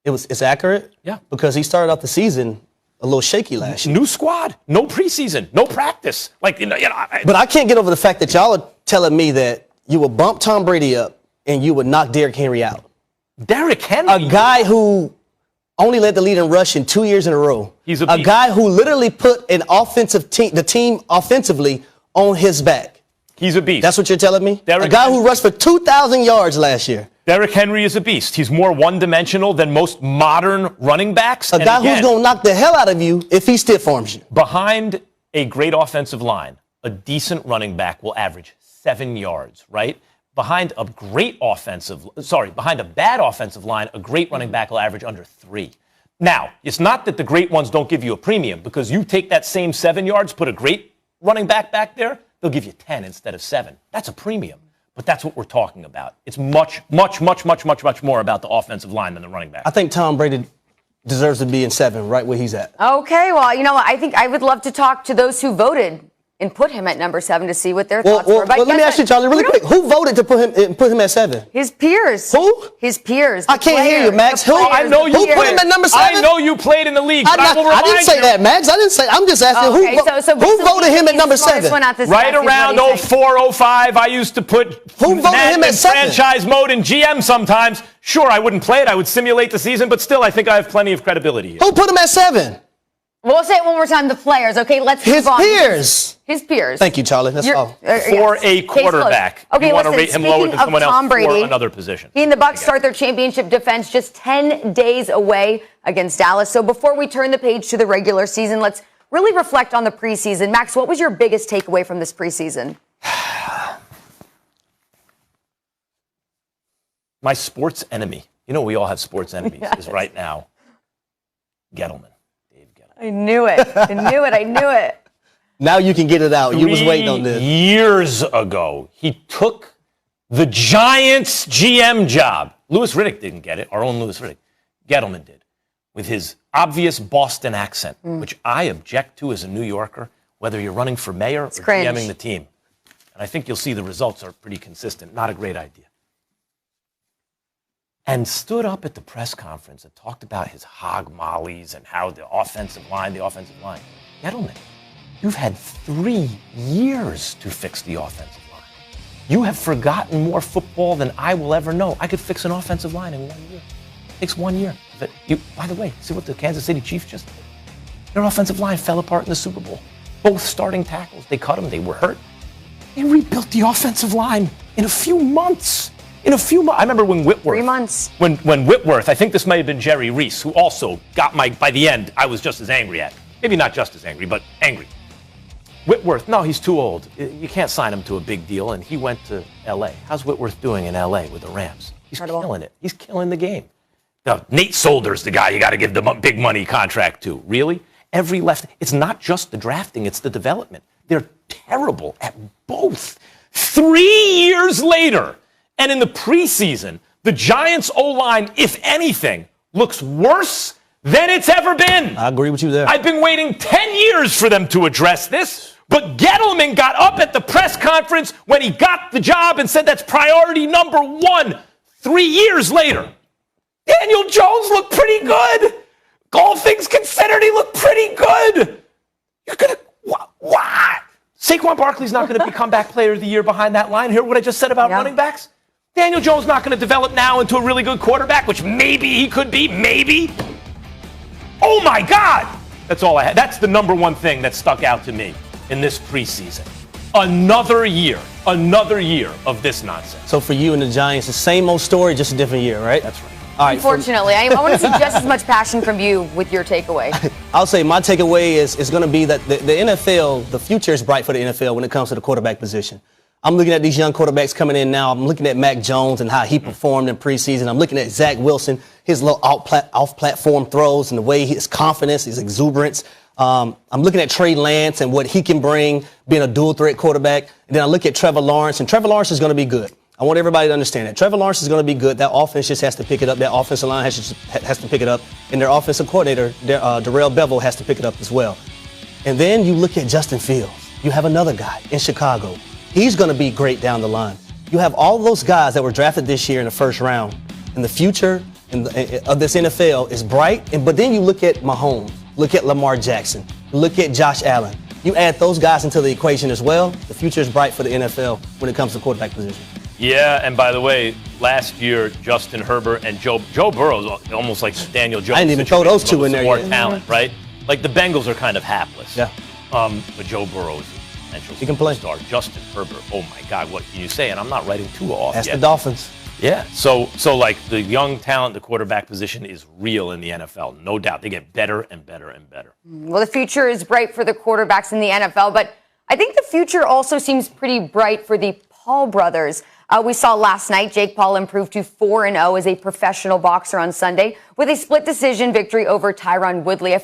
It's accurate?
Yeah.
Because he started off the season a little shaky last year.
New squad, no preseason, no practice. But
I can't get over the fact that y'all are telling me that you would bump Tom Brady up and you would knock Derrick Henry out.
Derrick Henry?
A guy who only led the lead in rushing 2 years in a row.
He's
a guy who literally put an offensive team, the team offensively, on his back.
He's a beast.
That's what you're telling me?
Derrick
a guy who rushed for 2,000 yards last year.
Derrick Henry is a beast. He's more one-dimensional than most modern running backs.
A guy who's going to knock the hell out of you if he stiff arms you.
Behind a great offensive line, a decent running back will average 7 yards, right? Behind a bad offensive line, a great running back will average under 3. Now, it's not that the great ones don't give you a premium, because you take that same 7 yards, put a great running back there, they'll give you 10 instead of 7. That's a premium. But that's what we're talking about. It's much more about the offensive line than the running back.
I think Tom Brady deserves to be in 7, right where he's at.
Okay, well, I think I would love to talk to those who voted and put him at number 7 to see what their thoughts were.
But let me ask you, Charlie, really quick. Who voted to put him at 7?
His peers.
Who?
His peers.
I can't hear you, Max. Who?
I know you
Who put him at number 7?
I know you played in the league, but I will remind you.
I didn't say that, Max. I'm just asking who voted him at number 7?
Right around 04, 05, I used to put Madden in franchise mode in GM sometimes. Sure, I wouldn't play it. I would simulate the season, but still, I think I have plenty of credibility here.
Who put him at 7?
We'll say it one more time. The players, okay? Let's move on. His peers.
Thank you, Charlie. That's all.
For a quarterback,
okay,
you want to rate him lower than someone else for another position.
He and the Bucs start their championship defense just 10 days away against Dallas. So before we turn the page to the regular season, let's really reflect on the preseason. Max, what was your biggest takeaway from this preseason?
My sports enemy, we all have sports enemies, is right now Gettleman.
I knew it. I knew it.
Now you can get it out. You was waiting on this.
3 years ago, he took the Giants GM job. Louis Riddick didn't get it. Our own Louis Riddick. Gettleman did. With his obvious Boston accent, which I object to as a New Yorker, whether you're running for mayor or GMing the team. And I think you'll see the results are pretty consistent. Not a great idea. And stood up at the press conference and talked about his hog mollies and how the offensive line. Gettleman, you've had 3 years to fix the offensive line. You have forgotten more football than I will ever know. I could fix an offensive line in 1 year. It takes 1 year. By the way, see what the Kansas City Chiefs just did? Their offensive line fell apart in the Super Bowl. Both starting tackles, they cut them, they were hurt. They rebuilt the offensive line in a few months. I remember when Whitworth.
3 months.
When Whitworth, I think this may have been Jerry Reese, who also got by the end, I was just as angry at. Maybe not just as angry, but angry. Whitworth, no, he's too old. You can't sign him to a big deal, and he went to L.A. How's Whitworth doing in L.A. with the Rams? He's killing it. He's killing the game. Now, Nate Solder's the guy you got to give the big money contract to. Really? It's not just the drafting, it's the development. They're terrible at both. 3 years later, and in the preseason, the Giants' O-line, if anything, looks worse than it's ever been.
I agree with you there.
I've been waiting 10 years for them to address this, but Gettleman got up at the press conference when he got the job and said that's priority number 1. 3 years later, Daniel Jones looked pretty good. All things considered, he looked pretty good. You're going to... What? Saquon Barkley's not going to be comeback player of the year behind that line. Hear what I just said about running backs? Daniel Jones not going to develop now into a really good quarterback, which maybe he could be, maybe. Oh, my God. That's all I had. That's the number one thing that stuck out to me in this preseason. Another year of this nonsense.
So for you and the Giants, the same old story, just a different year, right?
That's right.
All right,
unfortunately, I want to see just as much passion from you with your takeaway.
I'll say my takeaway is going to be that the NFL, the future is bright for the NFL when it comes to the quarterback position. I'm looking at these young quarterbacks coming in now. I'm looking at Mac Jones and how he performed in preseason. I'm looking at Zach Wilson, his little off-platform throws and the way his confidence, his exuberance. I'm looking at Trey Lance and what he can bring, being a dual-threat quarterback. And then I look at Trevor Lawrence, and Trevor Lawrence is going to be good. I want everybody to understand that. Trevor Lawrence is going to be good. That offense just has to pick it up. That offensive line has to pick it up. And their offensive coordinator, Darrell Bevell, has to pick it up as well. And then you look at Justin Fields. You have another guy in Chicago. He's going to be great down the line. You have all those guys that were drafted this year in the first round. And the future of this NFL is bright. But then you look at Mahomes, look at Lamar Jackson, look at Josh Allen. You add those guys into the equation as well. The future is bright for the NFL when it comes to quarterback position.
Yeah, and by the way, last year, Justin Herbert and Joe Burrow's almost like Daniel Jones.
I didn't even throw those two in there
more
yet.
talent, right? Like the Bengals are kind of hapless.
Yeah.
But Joe Burrow's potential
He can play.
star, Justin Herbert. Oh my God, what can you say? And I'm not writing Tua off
That's
yet.
the Dolphins.
Yeah, so like the young talent, the quarterback position is real in the NFL, no doubt. They get better and better and better.
Well, the future is bright for the quarterbacks in the NFL, but I think the future also seems pretty bright for the Paul brothers. We saw last night Jake Paul improved to 4-0 as a professional boxer on Sunday with a split decision victory over Tyron Woodley.